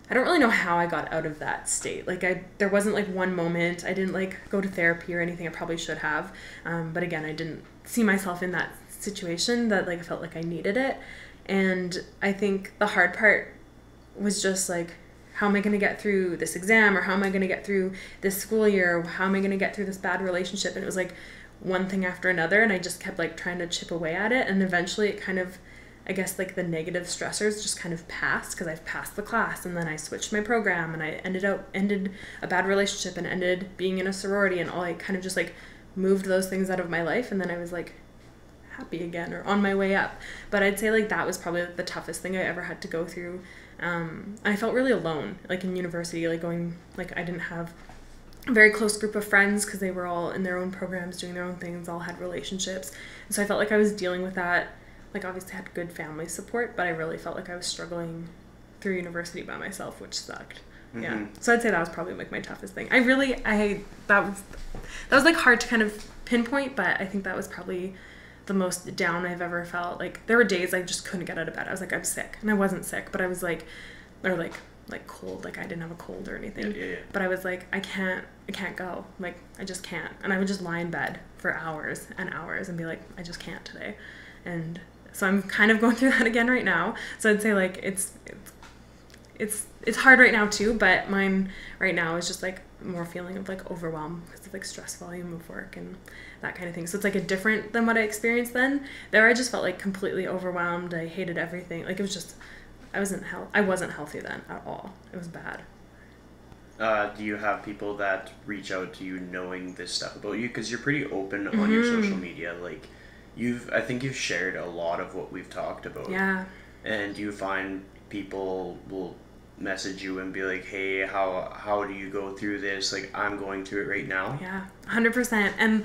[SPEAKER 2] I don't really know how I got out of that state. Like there wasn't like one moment. I didn't like go to therapy or anything. I probably should have. But again, I didn't see myself in that situation that like I felt like I needed it. And I think the hard part was just like, how am I going to get through this exam? Or how am I going to get through this school year? Or how am I going to get through this bad relationship? And it was like one thing after another. And I just kept like trying to chip away at it. And eventually it kind of, I guess like the negative stressors just kind of passed, because I've passed the class, and then I switched my program, and I ended a bad relationship and ended being in a sorority, and all I kind of just like moved those things out of my life. And then I was like happy again, or on my way up. But I'd say like that was probably like the toughest thing I ever had to go through. I felt really alone, like in university, like going, like I didn't have a very close group of friends, because they were all in their own programs doing their own things, all had relationships. And so I felt like I was dealing with that. Like obviously I had good family support, but I really felt like I was struggling through university by myself, which sucked. Mm-hmm. Yeah. So I'd say that was probably like my toughest thing. That was like hard to kind of pinpoint, but I think that was probably the most down I've ever felt. Like there were days I just couldn't get out of bed. I was like, I'm sick. And I wasn't sick, but I was like, or like cold, like I didn't have a cold or anything.
[SPEAKER 3] Yeah.
[SPEAKER 2] But I was like, I can't go. Like I just can't. And I would just lie in bed for hours and hours and be like, I just can't today. And so I'm kind of going through that again right now. So I'd say like it's hard right now too, but mine right now is just like more feeling of like overwhelm because of like stress volume of work and that kind of thing. So it's like a different than what I experienced then. There I just felt like completely overwhelmed. I hated everything. Like it was just, I wasn't healthy then at all. It was bad.
[SPEAKER 3] Do you have people that reach out to you knowing this stuff about you? Because you're pretty open on your social media. Like I think you've shared a lot of what we've talked about.
[SPEAKER 2] Yeah.
[SPEAKER 3] And you find people will message you and be like, hey, how do you go through this? Like, I'm going through it right now.
[SPEAKER 2] Yeah, 100%. And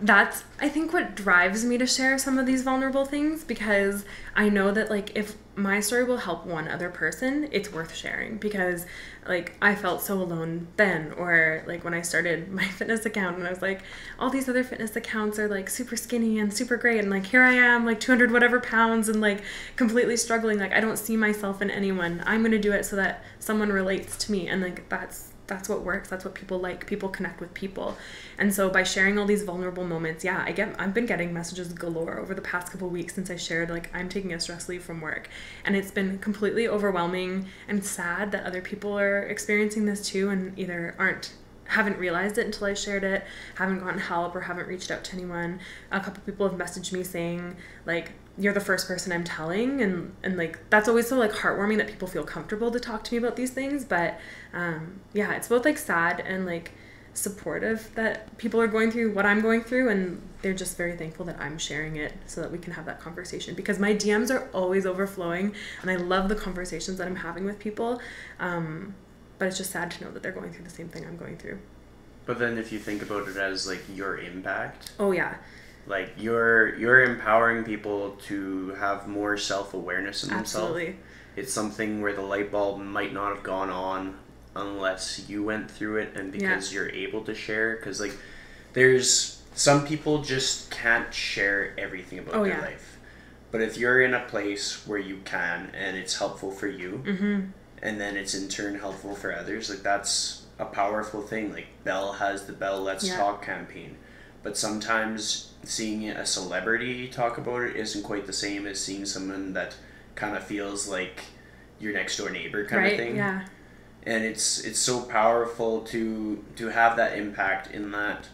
[SPEAKER 2] that's, I think, what drives me to share some of these vulnerable things, because I know that like if my story will help one other person, it's worth sharing, because like I felt so alone then, or like when I started my fitness account and I was like, all these other fitness accounts are like super skinny and super great, and like here I am like 200 whatever pounds and like completely struggling. Like I don't see myself in anyone. I'm gonna do it so that someone relates to me, and like that's what works. That's what people like. People connect with people. And so by sharing all these vulnerable moments, yeah, I've been getting messages galore over the past couple of weeks since I shared like I'm taking a stress leave from work, and it's been completely overwhelming and sad that other people are experiencing this too, and either haven't realized it until I shared it, haven't gotten help, or haven't reached out to anyone. A couple people have messaged me saying like, you're the first person I'm telling, and like that's always so like heartwarming that people feel comfortable to talk to me about these things. But yeah, it's both like sad and like supportive that people are going through what I'm going through, and they're just very thankful that I'm sharing it so that we can have that conversation, because my DMs are always overflowing and I love the conversations that I'm having with people, but it's just sad to know that they're going through the same thing I'm going through.
[SPEAKER 3] But then if you think about it as like your impact,
[SPEAKER 2] oh yeah,
[SPEAKER 3] like you're empowering people to have more self-awareness in themselves.
[SPEAKER 2] Absolutely.
[SPEAKER 3] It's something where the light bulb might not have gone on unless you went through it, and because you're able to share. Because like there's some people just can't share everything about their life, but if you're in a place where you can and it's helpful for you, and then it's in turn helpful for others, like that's a powerful thing. Like Belle has the Belle Let's Talk campaign, but sometimes seeing a celebrity talk about it isn't quite the same as seeing someone that kind of feels like your next door neighbor kind of thing.
[SPEAKER 2] Yeah.
[SPEAKER 3] And it's so powerful to have that impact, in that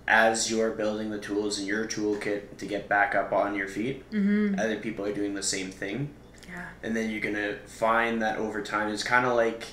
[SPEAKER 3] as you're building the tools in your toolkit to get back up on your feet, other people are doing the same thing.
[SPEAKER 2] Yeah.
[SPEAKER 3] And then you're gonna find that over time, it's kind of like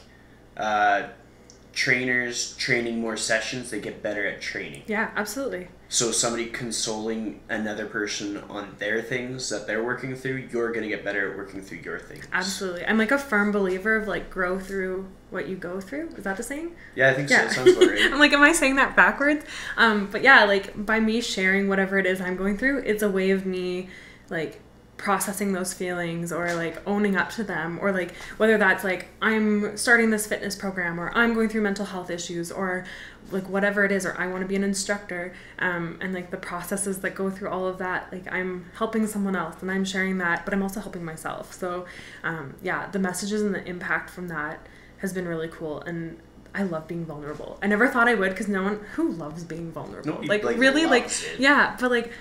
[SPEAKER 3] trainers training more sessions, they get better at training.
[SPEAKER 2] Yeah, absolutely.
[SPEAKER 3] So somebody consoling another person on their things that they're working through, you're going to get better at working through your things.
[SPEAKER 2] Absolutely. I'm like a firm believer of like grow through what you go through. Is that the saying?
[SPEAKER 3] Yeah, I think so. It sounds about right.
[SPEAKER 2] I'm like, am I saying that backwards? But yeah, like by me sharing whatever it is I'm going through, it's a way of me like processing those feelings, or like owning up to them, or like whether that's like I'm starting this fitness program, or I'm going through mental health issues, or like whatever it is, or I want to be an instructor, and like the processes that go through all of that, like I'm helping someone else and I'm sharing that, but I'm also helping myself. So yeah, the messages and the impact from that has been really cool, and I love being vulnerable. I never thought I would, because no one who loves being vulnerable.
[SPEAKER 3] No,
[SPEAKER 2] like really, like
[SPEAKER 3] it.
[SPEAKER 2] Yeah, but like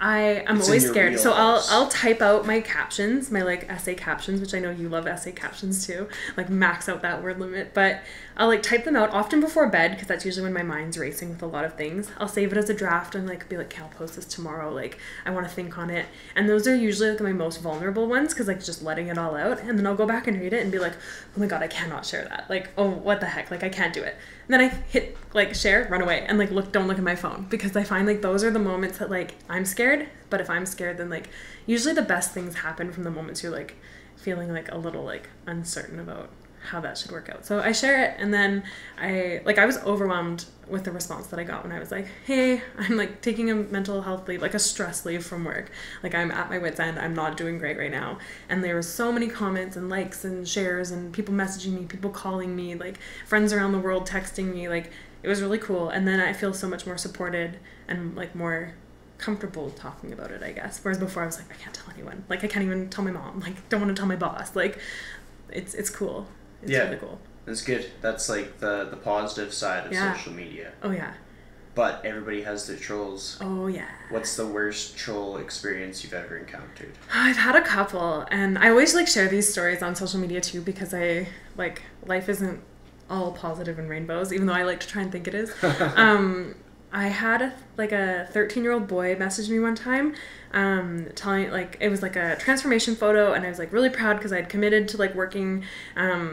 [SPEAKER 2] I'm always scared. So I'll type out my captions, my like essay captions, which I know you love essay captions too, like max out that word limit, but I'll like type them out often before bed, because that's usually when my mind's racing with a lot of things. I'll save it as a draft and like be like, okay, I'll post this tomorrow, like I want to think on it. And those are usually like my most vulnerable ones, because like just letting it all out, and then I'll go back and read it and be like, oh my god, I cannot share that, like, oh what the heck, like I can't do it. And then I hit like share, run away, and like don't look at my phone, because I find like those are the moments that like I'm scared. But if I'm scared, then like usually the best things happen from the moments you're like feeling like a little like uncertain about how that should work out. So I share it, and then I was overwhelmed with the response that I got when I was like, hey, I'm like taking a mental health leave, like a stress leave from work. Like I'm at my wit's end. I'm not doing great right now. And there were so many comments and likes and shares, and people messaging me, people calling me, like friends around the world texting me. Like it was really cool. And then I feel so much more supported and like more comfortable talking about it, I guess. Whereas before I was like, I can't tell anyone. Like I can't even tell my mom. Like don't want to tell my boss. Like it's cool. It's really cool.
[SPEAKER 3] That's good. That's like the positive side of social media.
[SPEAKER 2] Oh yeah.
[SPEAKER 3] but everybody has their trolls.
[SPEAKER 2] Oh, yeah.
[SPEAKER 3] What's the worst troll experience you've ever encountered?
[SPEAKER 2] I've had a couple, and I always like share these stories on social media too, because I like life isn't all positive and rainbows, even though I like to try and think it is. I had a 13-year-old boy message me one time, telling, like, it was like a transformation photo, and I was like really proud because I'd committed to like working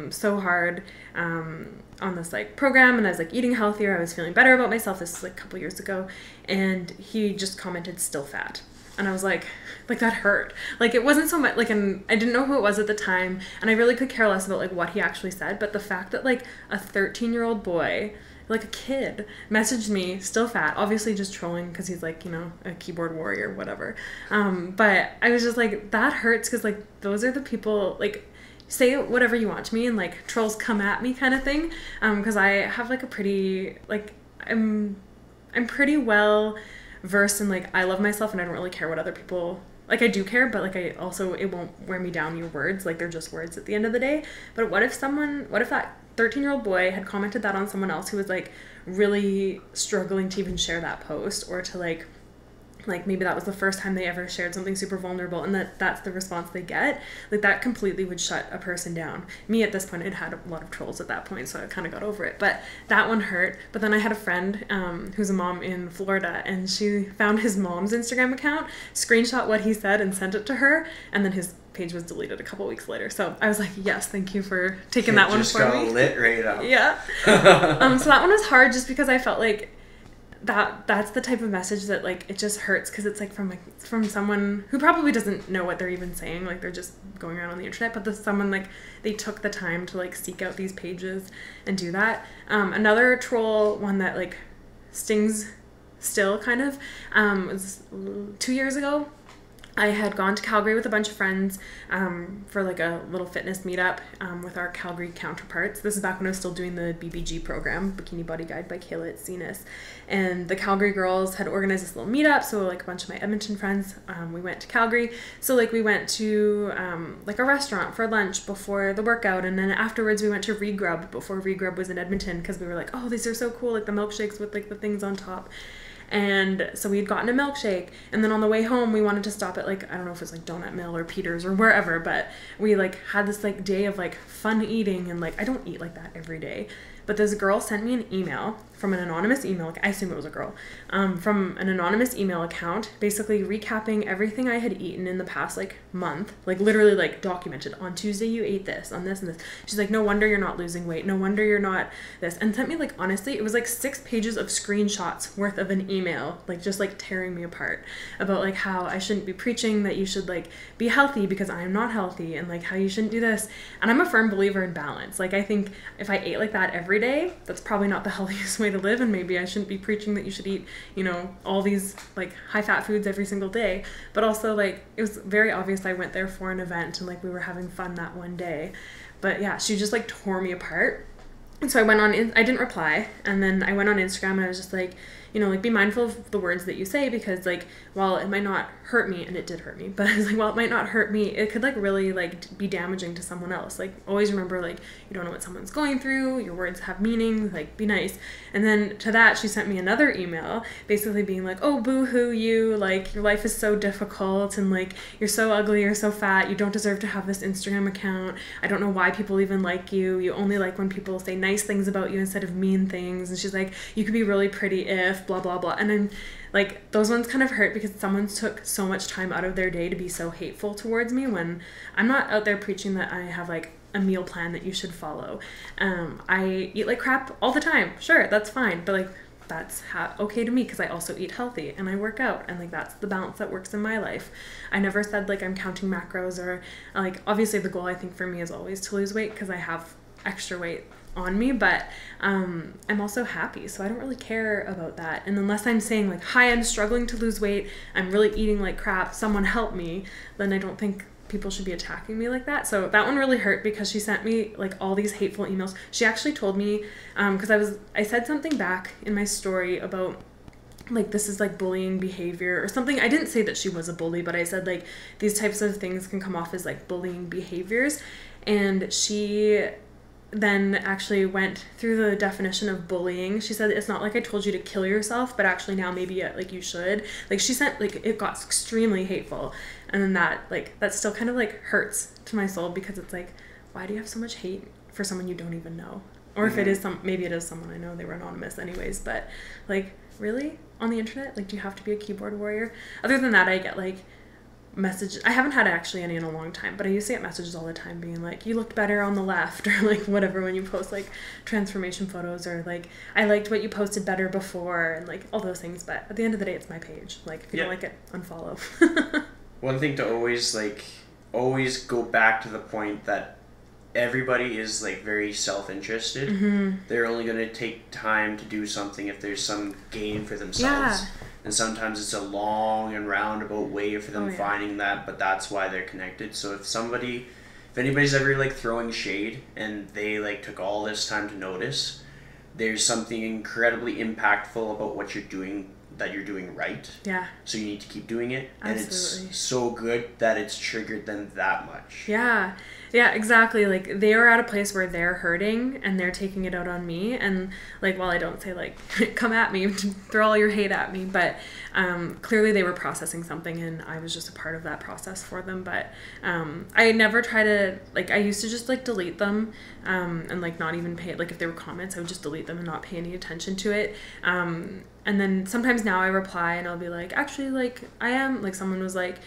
[SPEAKER 2] so hard on this like program, and I was like eating healthier. I was feeling better about myself. This was like a couple years ago, and he just commented still fat. And I was like that hurt. Like, it wasn't so much like, I didn't know who it was at the time, and I really could care less about like what he actually said, but the fact that like a 13-year-old boy, like a kid, messaged me still fat, obviously just trolling because he's like, you know, a keyboard warrior, whatever. But I was just like, that hurts, because like those are the people, like, say whatever you want to me and like trolls come at me kind of thing, because I have like a pretty, like, I'm pretty well versed in like, I love myself and I don't really care what other people, like, I do care, but like I also, it won't wear me down, your words, like they're just words at the end of the day. But what if that 13-year-old boy had commented that on someone else who was like really struggling to even share that post, or to like maybe that was the first time they ever shared something super vulnerable, and that's the response they get, like that completely would shut a person down. Me at this point, I'd had a lot of trolls at that point, so I kind of got over it, but that one hurt. But then I had a friend who's a mom in Florida, and she found his mom's Instagram account, screenshot what he said and sent it to her, and then his page was deleted a couple weeks later. So I was like, yes, thank you for taking that one for me. Just got
[SPEAKER 3] lit right up.
[SPEAKER 2] Yeah. So that one was hard, just because I felt like that's the type of message that like, it just hurts, because it's like from someone who probably doesn't know what they're even saying, like they're just going around on the internet, but someone like, they took the time to like seek out these pages and do that. Another troll one that like stings still kind of was 2 years ago. I had gone to Calgary with a bunch of friends for like a little fitness meetup with our Calgary counterparts. This is back when I was still doing the BBG program, Bikini Body Guide by Kayla at CNIS. And the Calgary girls had organized this little meetup, so like a bunch of my Edmonton friends, we went to Calgary. So like we went to like a restaurant for lunch before the workout, and then afterwards we went to Regrub before Regrub was in Edmonton, because we were like, oh, these are so cool, like the milkshakes with like the things on top. And so we had gotten a milkshake, and then on the way home we wanted to stop at like, I don't know if it was like Donut Mill or Peter's or wherever, but we like had this like day of like fun eating, and like I don't eat like that every day. But this girl sent me an email from an anonymous email, like, I assume it was a girl, from an anonymous email account, basically recapping everything I had eaten in the past like month, like literally like documented. On Tuesday you ate this, on this and this. She's like, no wonder you're not losing weight, no wonder you're not this, and sent me like, honestly, it was like 6 pages of screenshots worth of an email, like just like tearing me apart about like how I shouldn't be preaching that you should like be healthy because I'm not healthy, and like how you shouldn't do this. And I'm a firm believer in balance. Like, I think if I ate like that every day, that's probably not the healthiest way to live, and maybe I shouldn't be preaching that you should eat, you know, all these like high fat foods every single day. But also like, it was very obvious I went there for an event, and like we were having fun that one day. But yeah, she just like tore me apart. And so I went on, I didn't reply, and then I went on Instagram, and I was just like, you know, like, be mindful of the words that you say, because like, while it might not hurt me, and it did hurt me, but I was like, while it might not hurt me, it could like really like be damaging to someone else. Like, always remember, like, you don't know what someone's going through, your words have meaning, like, be nice. And then to that, she sent me another email basically being like, oh, boo-hoo you, like, your life is so difficult, and like, you're so ugly, you're so fat, you don't deserve to have this Instagram account, I don't know why people even like you only like when people say nice things about you instead of mean things. And she's like, you could be really pretty if blah blah blah. And I'm like, those ones kind of hurt, because someone took so much time out of their day to be so hateful towards me, when I'm not out there preaching that I have like a meal plan that you should follow. I eat like crap all the time, sure, that's fine, but like, that's okay to me, because I also eat healthy and I work out, and like, that's the balance that works in my life. I never said like I'm counting macros, or like, obviously the goal I think for me is always to lose weight, because I have extra weight on me, but I'm also happy, so I don't really care about that. And unless I'm saying like, hi, I'm struggling to lose weight, I'm really eating like crap, someone help me, then I don't think people should be attacking me like that. So that one really hurt, because she sent me like all these hateful emails. She actually told me, because I said something back in my story about like, this is like bullying behavior or something. I didn't say that she was a bully, but I said like, these types of things can come off as like bullying behaviors. And she then actually went through the definition of bullying. She said, it's not like I told you to kill yourself, but actually now maybe like you should. Like she sent, like it got extremely hateful. And then that still kind of like hurts to my soul, because it's like, why do you have so much hate for someone you don't even know? Or if it is maybe it is someone I know, they were anonymous anyways, but like, really? On the internet? Like, do you have to be a keyboard warrior? Other than that, I get like messages. I haven't had actually any in a long time, but I used to get messages all the time being like, you looked better on the left, or like whatever, when you post like transformation photos, or like, I liked what you posted better before, and like all those things. But at the end of the day, it's my page. Like, if you don't like it, unfollow.
[SPEAKER 3] One thing to always go back to the point that everybody is like very self-interested. They're only going to take time to do something if there's some gain for themselves. And sometimes it's a long and roundabout way for them finding that, but that's why they're connected. So if anybody's ever like throwing shade and they like took all this time to notice, there's something incredibly impactful about what you're doing, that you're doing right. Yeah. So you need to keep doing it. Absolutely. And it's so good that it's triggered them that much.
[SPEAKER 2] Yeah. Yeah, exactly. Like, they are at a place where they're hurting and they're taking it out on me. And like, while I don't say like, come at me, throw all your hate at me, but clearly they were processing something, and I was just a part of that process for them. But I never try to, like, I used to just like delete them and like not even pay it. Like, if there were comments, I would just delete them and not pay any attention to it. And then sometimes now I reply and I'll be like, actually, like, I am, like, someone was like,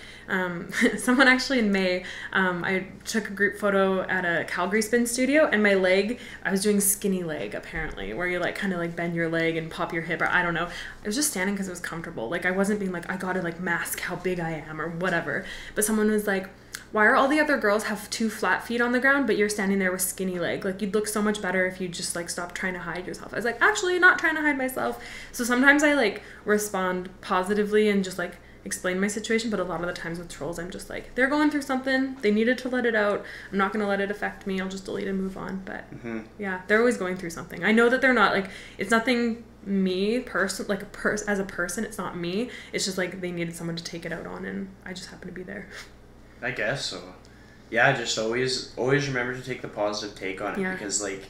[SPEAKER 2] someone actually in May, I took a group photo at a Calgary spin studio, and my leg, I was doing skinny leg apparently, where you like kind of like bend your leg and pop your hip, or I don't know. I was just standing because it was comfortable. Like, I wasn't being like, I gotta like mask how big I am or whatever. But someone was like, why are all the other girls have 2 flat feet on the ground, but you're standing there with skinny leg? Like, you'd look so much better if you just like stopped trying to hide yourself. I was like, actually not trying to hide myself. So sometimes I like respond positively and just like explain my situation, but a lot of the times with trolls, I'm just like, they're going through something, they needed to let it out, I'm not going to let it affect me, I'll just delete and move on. But yeah, they're always going through something. I know that they're not like, it's nothing me person, like as a person, it's not me, it's just like they needed someone to take it out on, and I just happen to be there.
[SPEAKER 3] I guess so. Yeah, just always remember to take the positive take on it, because like,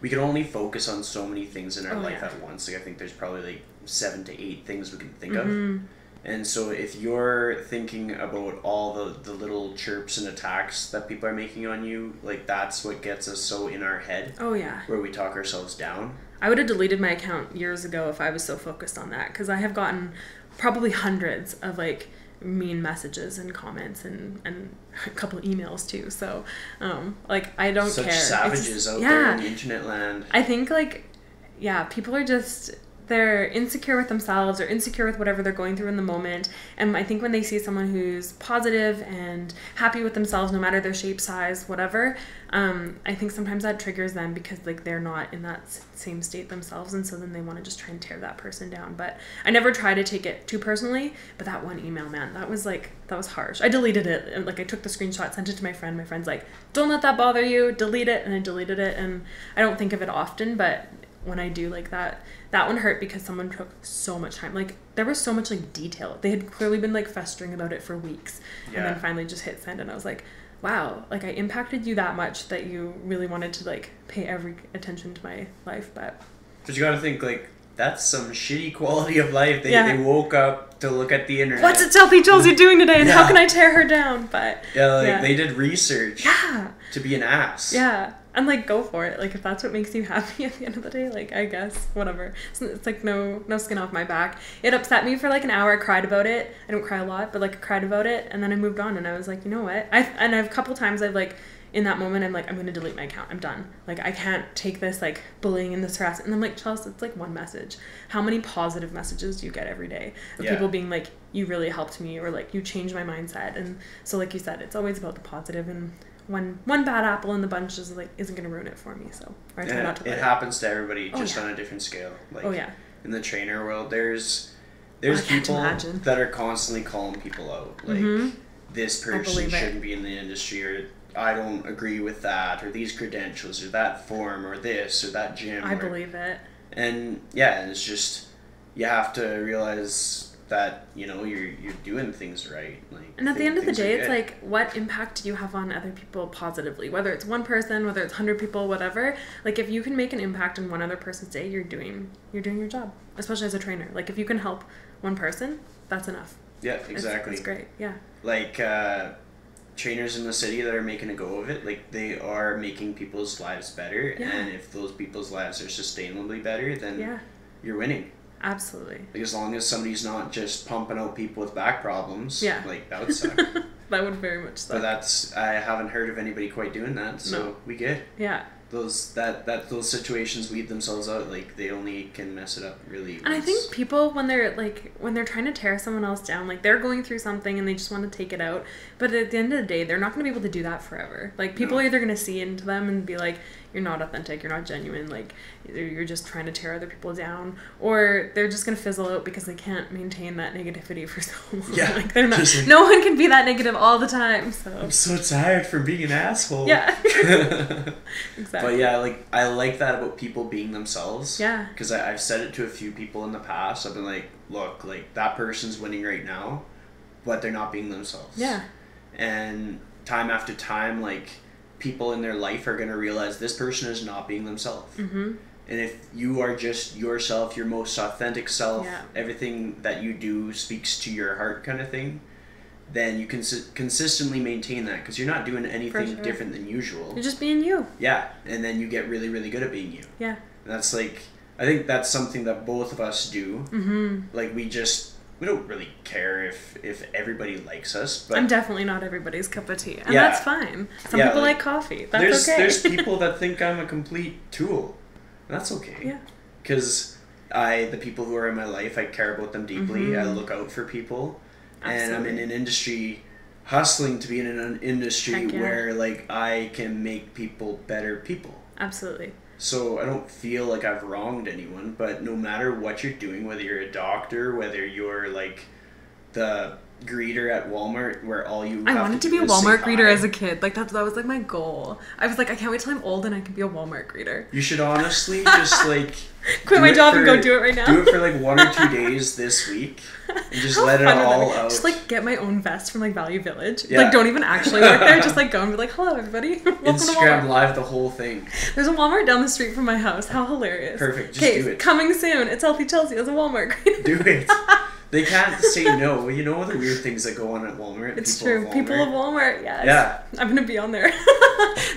[SPEAKER 3] we can only focus on so many things in our life at once. Like, I think there's probably like 7 to 8 things we can think of. And so if you're thinking about all the little chirps and attacks that people are making on you, like, that's what gets us so in our head. Oh yeah. Where we talk ourselves down.
[SPEAKER 2] I would have deleted my account years ago if I was so focused on that, because I have gotten probably hundreds of like mean messages and comments and a couple emails too. So like, I don't care.
[SPEAKER 3] Such savages out there in the internet land.
[SPEAKER 2] I think like, yeah, people are just, they're insecure with themselves or insecure with whatever they're going through in the moment. And I think when they see someone who's positive and happy with themselves, no matter their shape, size, whatever, I think sometimes that triggers them, because like, they're not in that same state themselves, and so then they want to just try and tear that person down. But I never try to take it too personally, but that one email, man, that was harsh. I deleted it. Like, I took the screenshot, sent it to my friend. My friend's like, don't let that bother you, delete it. And I deleted it, and I don't think of it often, but when I do, like, that one hurt, because someone took so much time. Like, there was so much like detail. They had clearly been like festering about it for weeks, and then finally just hit send, and I was like, wow, like, I impacted you that much that you really wanted to like pay every attention to my life. But
[SPEAKER 3] you gotta think, like, that's some shitty quality of life. They woke up to look at the internet.
[SPEAKER 2] What's it Stealthy Chelsea doing today, and how can I tear her down? But
[SPEAKER 3] they did research to be an ass.
[SPEAKER 2] Yeah. And like, go for it. Like, if that's what makes you happy at the end of the day, like, I guess, whatever. It's like no skin off my back. It upset me for like an hour. I cried about it. I don't cry a lot, but like, I cried about it, and then I moved on, and I was like, you know what? I've a couple times I've like, in that moment, I'm like, I'm going to delete my account. I'm done. Like, I can't take this like bullying and this harassment. And I'm like, Chelsea, it's like one message. How many positive messages do you get every day of people being like, you really helped me, or like, you changed my mindset? And so, like you said, it's always about the positive, and one bad apple in the bunch isn't going to ruin it for me. So I try not to.
[SPEAKER 3] It happens to everybody, just on a different scale. Like, in the trainer world, there's people that are constantly calling people out, like, this person shouldn't be in the industry, or I don't agree with that, or these credentials, or that form, or this, or that gym.
[SPEAKER 2] I believe it.
[SPEAKER 3] And yeah, it's just, you have to realize that, you know, you're doing things right. Like,
[SPEAKER 2] and at the end of the day, it's
[SPEAKER 3] good.
[SPEAKER 2] like, what impact do you have on other people positively? Whether it's one person, whether it's 100 people, whatever. Like, if you can make an impact in one other person's day, you're doing your job. Especially as a trainer. Like, if you can help one person, that's enough.
[SPEAKER 3] Yeah, exactly.
[SPEAKER 2] It's great. Yeah.
[SPEAKER 3] Like, trainers in the city that are making a go of it, like, they are making people's lives better.
[SPEAKER 2] Yeah.
[SPEAKER 3] And if those people's lives are sustainably better, then
[SPEAKER 2] Yeah.
[SPEAKER 3] you're winning.
[SPEAKER 2] Absolutely.
[SPEAKER 3] Like, as long as somebody's not just pumping out people with back problems,
[SPEAKER 2] Yeah.
[SPEAKER 3] like, that would suck.
[SPEAKER 2] That would very much suck.
[SPEAKER 3] But I haven't heard of anybody quite doing that, so
[SPEAKER 2] No.
[SPEAKER 3] we good.
[SPEAKER 2] Yeah.
[SPEAKER 3] Those situations weed themselves out, like, they only can mess it up really.
[SPEAKER 2] And I think people, when they're trying to tear someone else down, like, they're going through something and they just want to take it out. But at the end of the day, they're not going to be able to do that forever. Like, people are either going to see into them and be like, you're not authentic, you're not genuine, like, either you're just trying to tear other people down, or they're just going to fizzle out because they can't maintain that negativity for so long.
[SPEAKER 3] Yeah.
[SPEAKER 2] Like, they're not, no one can be that negative all the time, so.
[SPEAKER 3] I'm so tired from being an asshole.
[SPEAKER 2] Yeah. Exactly.
[SPEAKER 3] But yeah, like, I like that about people being themselves.
[SPEAKER 2] Yeah.
[SPEAKER 3] Because I've said it to a few people in the past. I've been like, look, like, that person's winning right now, but they're not being themselves.
[SPEAKER 2] Yeah.
[SPEAKER 3] And time after time, like, people in their life are going to realize this person is not being themselves.
[SPEAKER 2] Mm-hmm.
[SPEAKER 3] And if you are just yourself, your most authentic self,
[SPEAKER 2] Yeah.
[SPEAKER 3] everything that you do speaks to your heart kind of thing, then you can consistently maintain that, because you're not doing anything
[SPEAKER 2] sure.
[SPEAKER 3] different than usual.
[SPEAKER 2] You're just being you.
[SPEAKER 3] Yeah, and then you get really, really good at being you.
[SPEAKER 2] Yeah.
[SPEAKER 3] And that's like, I think that's something that both of us do.
[SPEAKER 2] Mm-hmm.
[SPEAKER 3] Like, we don't really care if everybody likes us. But
[SPEAKER 2] I'm definitely not everybody's cup of tea, and
[SPEAKER 3] Yeah.
[SPEAKER 2] that's fine. Some
[SPEAKER 3] Yeah,
[SPEAKER 2] people
[SPEAKER 3] like,
[SPEAKER 2] like coffee. That's okay.
[SPEAKER 3] There's people that think I'm a complete tool. And that's okay.
[SPEAKER 2] Yeah.
[SPEAKER 3] Because the people who are in my life, I care about them deeply.
[SPEAKER 2] Mm-hmm.
[SPEAKER 3] I look out for people. And I'm in
[SPEAKER 2] Absolutely.
[SPEAKER 3] an industry, hustling to be in an industry
[SPEAKER 2] Heck yeah.
[SPEAKER 3] where, like, I can make people better people.
[SPEAKER 2] Absolutely.
[SPEAKER 3] So I don't feel like I've wronged anyone, but no matter what you're doing, whether you're a doctor, whether you're, like, the greeter at Walmart where all you
[SPEAKER 2] I
[SPEAKER 3] have
[SPEAKER 2] wanted to
[SPEAKER 3] do
[SPEAKER 2] be a
[SPEAKER 3] is say
[SPEAKER 2] Walmart greeter
[SPEAKER 3] hi.
[SPEAKER 2] as a kid. Like, that was, like, my goal. I was like, I can't wait till I'm old and I can be a Walmart greeter.
[SPEAKER 3] You should honestly just, like...
[SPEAKER 2] Quit
[SPEAKER 3] do
[SPEAKER 2] my
[SPEAKER 3] it
[SPEAKER 2] job and
[SPEAKER 3] for-
[SPEAKER 2] go do it right now.
[SPEAKER 3] Do it for, like, 1 or 2 days this week. And just
[SPEAKER 2] How
[SPEAKER 3] let it
[SPEAKER 2] fun would that
[SPEAKER 3] all
[SPEAKER 2] be?
[SPEAKER 3] out.
[SPEAKER 2] Just, like, get my own vest from, like, Value Village.
[SPEAKER 3] Yeah.
[SPEAKER 2] Like, don't even actually work there. Just, like, go and be like, hello, everybody. Welcome to
[SPEAKER 3] Instagram
[SPEAKER 2] Walmart.
[SPEAKER 3] live the whole thing.
[SPEAKER 2] There's a Walmart down the street from my house. How hilarious.
[SPEAKER 3] Perfect. Just
[SPEAKER 2] Okay,
[SPEAKER 3] do it.
[SPEAKER 2] coming soon. It's Healthy Chelsea as a Walmart greeter.
[SPEAKER 3] Do it. They can't say no. You know the weird things that go on at Walmart?
[SPEAKER 2] It's
[SPEAKER 3] People
[SPEAKER 2] true.
[SPEAKER 3] of
[SPEAKER 2] People of
[SPEAKER 3] Walmart.
[SPEAKER 2] Walmart, yes.
[SPEAKER 3] Yeah.
[SPEAKER 2] I'm gonna be on there.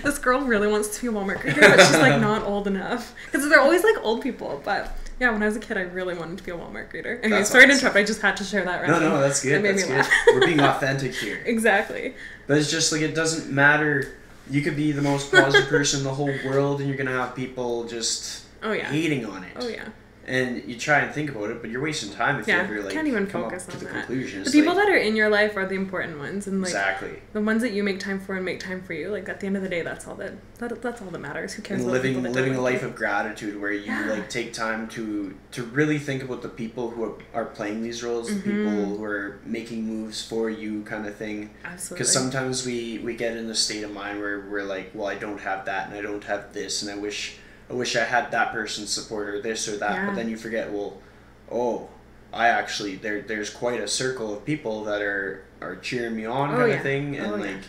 [SPEAKER 2] This girl really wants to be a Walmart greeter, but she's like not old enough. Because they're always like old people. But yeah, when I was a kid, I really wanted to be a Walmart greeter. Anyway,
[SPEAKER 3] That's
[SPEAKER 2] sorry to
[SPEAKER 3] awesome.
[SPEAKER 2] interrupt. I just had to share that.
[SPEAKER 3] No,
[SPEAKER 2] random.
[SPEAKER 3] that's good.
[SPEAKER 2] It made
[SPEAKER 3] That's
[SPEAKER 2] me
[SPEAKER 3] good.
[SPEAKER 2] laugh.
[SPEAKER 3] We're being authentic here.
[SPEAKER 2] Exactly.
[SPEAKER 3] But it's just like, it doesn't matter. You could be the most positive person in the whole world, and you're gonna have people just
[SPEAKER 2] Oh yeah.
[SPEAKER 3] hating on it.
[SPEAKER 2] Oh yeah.
[SPEAKER 3] And you try and think about it, but you're wasting time if you
[SPEAKER 2] Yeah.
[SPEAKER 3] ever like
[SPEAKER 2] Can't even
[SPEAKER 3] come
[SPEAKER 2] focus
[SPEAKER 3] up to
[SPEAKER 2] on
[SPEAKER 3] the
[SPEAKER 2] that.
[SPEAKER 3] conclusion.
[SPEAKER 2] The
[SPEAKER 3] It's
[SPEAKER 2] people
[SPEAKER 3] like,
[SPEAKER 2] that are in your life are the important ones, and like
[SPEAKER 3] exactly.
[SPEAKER 2] the ones that you make time for and make time for you. Like at the end of the day, that's all that matters. Who cares?
[SPEAKER 3] And
[SPEAKER 2] about the people
[SPEAKER 3] living
[SPEAKER 2] that
[SPEAKER 3] a
[SPEAKER 2] don't like
[SPEAKER 3] life
[SPEAKER 2] you?
[SPEAKER 3] of gratitude where you
[SPEAKER 2] Yeah.
[SPEAKER 3] like take time to really think about the people who are playing these roles, the people who are making moves for you, kind of thing.
[SPEAKER 2] Absolutely.
[SPEAKER 3] Because sometimes we get in this state of mind where we're like, well, I don't have that, and I don't have this, and I wish I had that person's support or this or that.
[SPEAKER 2] Yeah.
[SPEAKER 3] But then you forget, well, oh, I actually there's quite a circle of people that are cheering me on, kind
[SPEAKER 2] yeah.
[SPEAKER 3] of thing, and
[SPEAKER 2] Oh, yeah.
[SPEAKER 3] like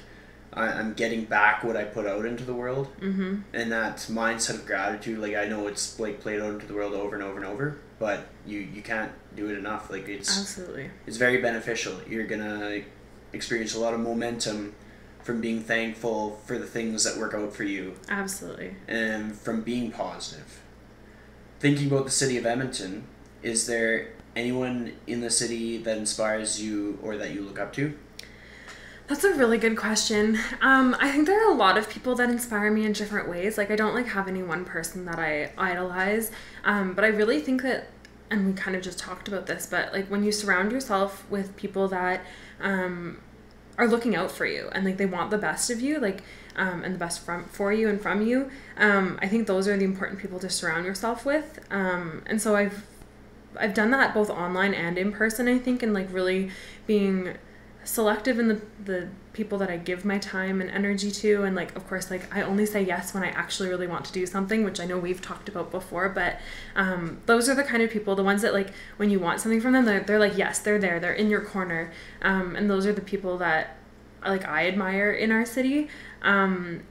[SPEAKER 3] I'm getting back what I put out into the world.
[SPEAKER 2] Mm-hmm.
[SPEAKER 3] And that mindset of gratitude, like, I know it's like played out into the world over and over and over, but you can't do it enough. Like,
[SPEAKER 2] Absolutely.
[SPEAKER 3] it's very beneficial. You're gonna experience a lot of momentum from being thankful for the things that work out for you,
[SPEAKER 2] Absolutely.
[SPEAKER 3] and from being positive. Thinking about the city of Edmonton, is there anyone in the city that inspires you or that you look up to?
[SPEAKER 2] That's a really good question. I think there are a lot of people that inspire me in different ways. Like, I don't like have any one person that I idolize, but I really think that, and we kind of just talked about this, but like when you surround yourself with people that are looking out for you and like they want the best of you, like and the best for you and from you, I think those are the important people to surround yourself with. And so I've done that both online and in person, I think, and like really being selective in the people that I give my time and energy to, and like of course like I only say yes when I actually really want to do something, which I know we've talked about before, but those are the kind of people, the ones that like when you want something from them, they're like yes, they're there, they're in your corner, and those are the people that like I admire in our city, and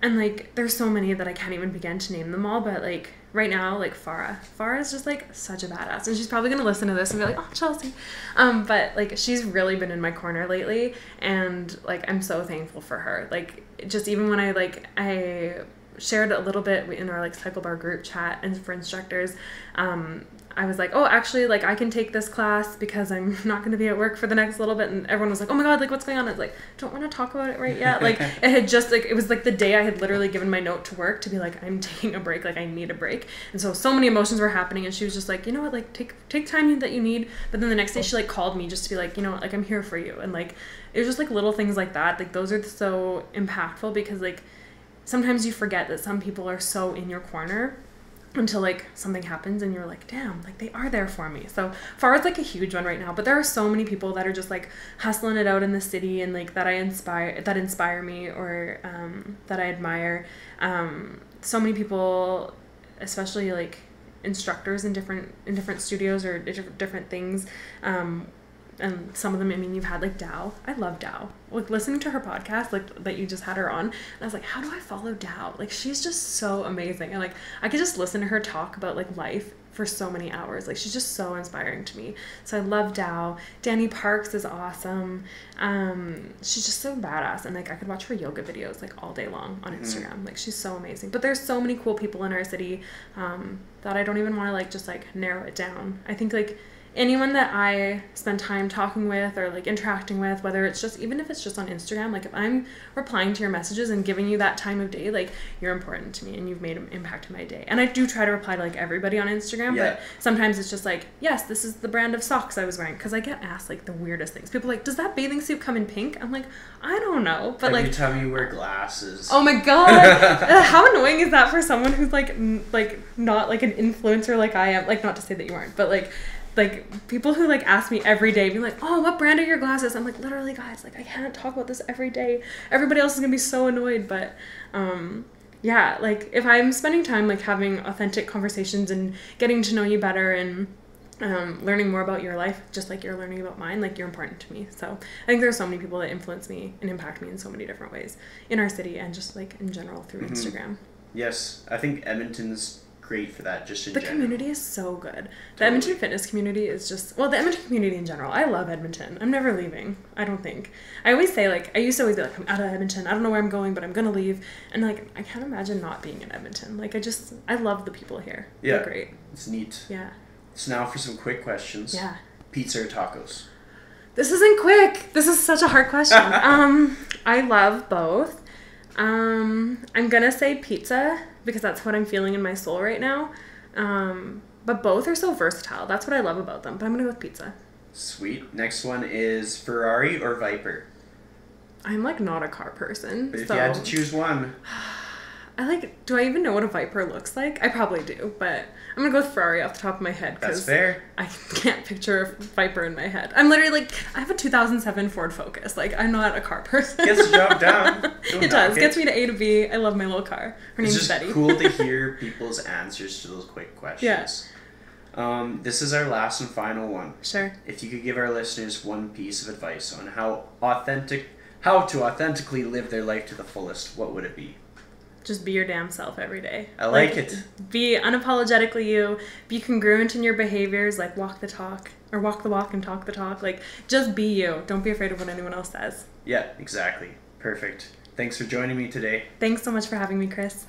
[SPEAKER 2] like there's so many that I can't even begin to name them all, but like right now, like Farah is just like such a badass, and she's probably gonna listen to this and be like, oh, Chelsea, but like she's really been in my corner lately, and like I'm so thankful for her. Like just even when I shared a little bit in our like Cyclebar group chat and for instructors, I was like, oh, actually, like I can take this class because I'm not going to be at work for the next little bit, and everyone was like, oh my god, like what's going on? I was like, don't want to talk about it right yet. Like it had just like, it was like the day I had literally given my note to work to be like, I'm taking a break, like I need a break, and so many emotions were happening, and she was just like, you know what, like take time that you need. But then the next day she like called me just to be like, you know what, like I'm here for you, and like it was just like little things like that, like those are so impactful, because like sometimes you forget that some people are so in your corner until like something happens and you're like, damn, like they are there for me. So Farah's like a huge one right now, but there are so many people that are just like hustling it out in the city, and like that inspire me, or that I admire. So many people, especially like instructors in different studios or different things, and some of them, I mean, you've had like Dow. I love Dow. Like listening to her podcast, like that you just had her on, and I was like, how do I follow Dow? Like she's just so amazing, and like I could just listen to her talk about like life for so many hours. Like she's just so inspiring to me. So I love Dow. Danny Parks is awesome. She's just so badass, and like I could watch her yoga videos like all day long on Instagram. Like she's so amazing. But there's so many cool people in our city that I don't even want to like just like narrow it down. I think like anyone that I spend time talking with or like interacting with, whether it's just, even if it's just on Instagram, like if I'm replying to your messages and giving you that time of day, like you're important to me and you've made an impact in my day. And I do try to reply to like everybody on Instagram, but sometimes it's just like, yes, this is the brand of socks I was wearing, because I get asked like the weirdest things. People are like, does that bathing suit come in pink? I'm like, I don't know, but
[SPEAKER 3] every time you wear glasses.
[SPEAKER 2] Oh my god, how annoying is that for someone who's like not like an influencer like I am? Like, not to say that you aren't, but like people who like ask me every day, being like, oh, what brand are your glasses? I'm like, literally guys, like I can't talk about this every day. Everybody else is gonna be so annoyed. But yeah, like if I'm spending time like having authentic conversations and getting to know you better and learning more about your life, just like you're learning about mine, like you're important to me. So I think there's so many people that influence me and impact me in so many different ways in our city and just like in general through Instagram.
[SPEAKER 3] Yes, I think Edmonton's great for that, just in general. The
[SPEAKER 2] community is so good. The Edmonton fitness community is just, well, the Edmonton community in general. I love Edmonton. I'm never leaving, I don't think. I always say, like, I used to always be like, I'm out of Edmonton. I don't know where I'm going, but I'm going to leave. And, like, I can't imagine not being in Edmonton. Like, I love the people here.
[SPEAKER 3] Yeah.
[SPEAKER 2] They're great.
[SPEAKER 3] It's neat.
[SPEAKER 2] Yeah.
[SPEAKER 3] So now for some quick questions.
[SPEAKER 2] Yeah.
[SPEAKER 3] Pizza or tacos?
[SPEAKER 2] This isn't quick. This is such a hard question. I love both. I'm gonna say pizza because that's what I'm feeling in my soul right now. But both are so versatile. That's what I love about them. But I'm gonna go with pizza.
[SPEAKER 3] Sweet. Next one is Ferrari or Viper?
[SPEAKER 2] I'm like not a car person.
[SPEAKER 3] But if you had to choose one.
[SPEAKER 2] Do I even know what a Viper looks like? I probably do, but I'm gonna go with Ferrari off the top of my head.
[SPEAKER 3] That's fair.
[SPEAKER 2] I can't picture a Viper in my head. I'm literally like, I have a 2007 Ford Focus. Like, I'm not a car person.
[SPEAKER 3] Gets the job done.
[SPEAKER 2] It does. Gets me to A to B. I love my little car. Her name's Betty.
[SPEAKER 3] It's just cool to hear people's answers to those quick questions. Yeah. This is our last and final one.
[SPEAKER 2] Sure.
[SPEAKER 3] If you could give our listeners one piece of advice on how to authentically live their life to the fullest, what would it be?
[SPEAKER 2] Just be your damn self every day.
[SPEAKER 3] I like it.
[SPEAKER 2] Be unapologetically you. Be congruent in your behaviors. Like walk the talk, or walk the walk and talk the talk. Like just be you. Don't be afraid of what anyone else says.
[SPEAKER 3] Yeah, exactly. Perfect. Thanks for joining me today.
[SPEAKER 2] Thanks so much for having me, Chris.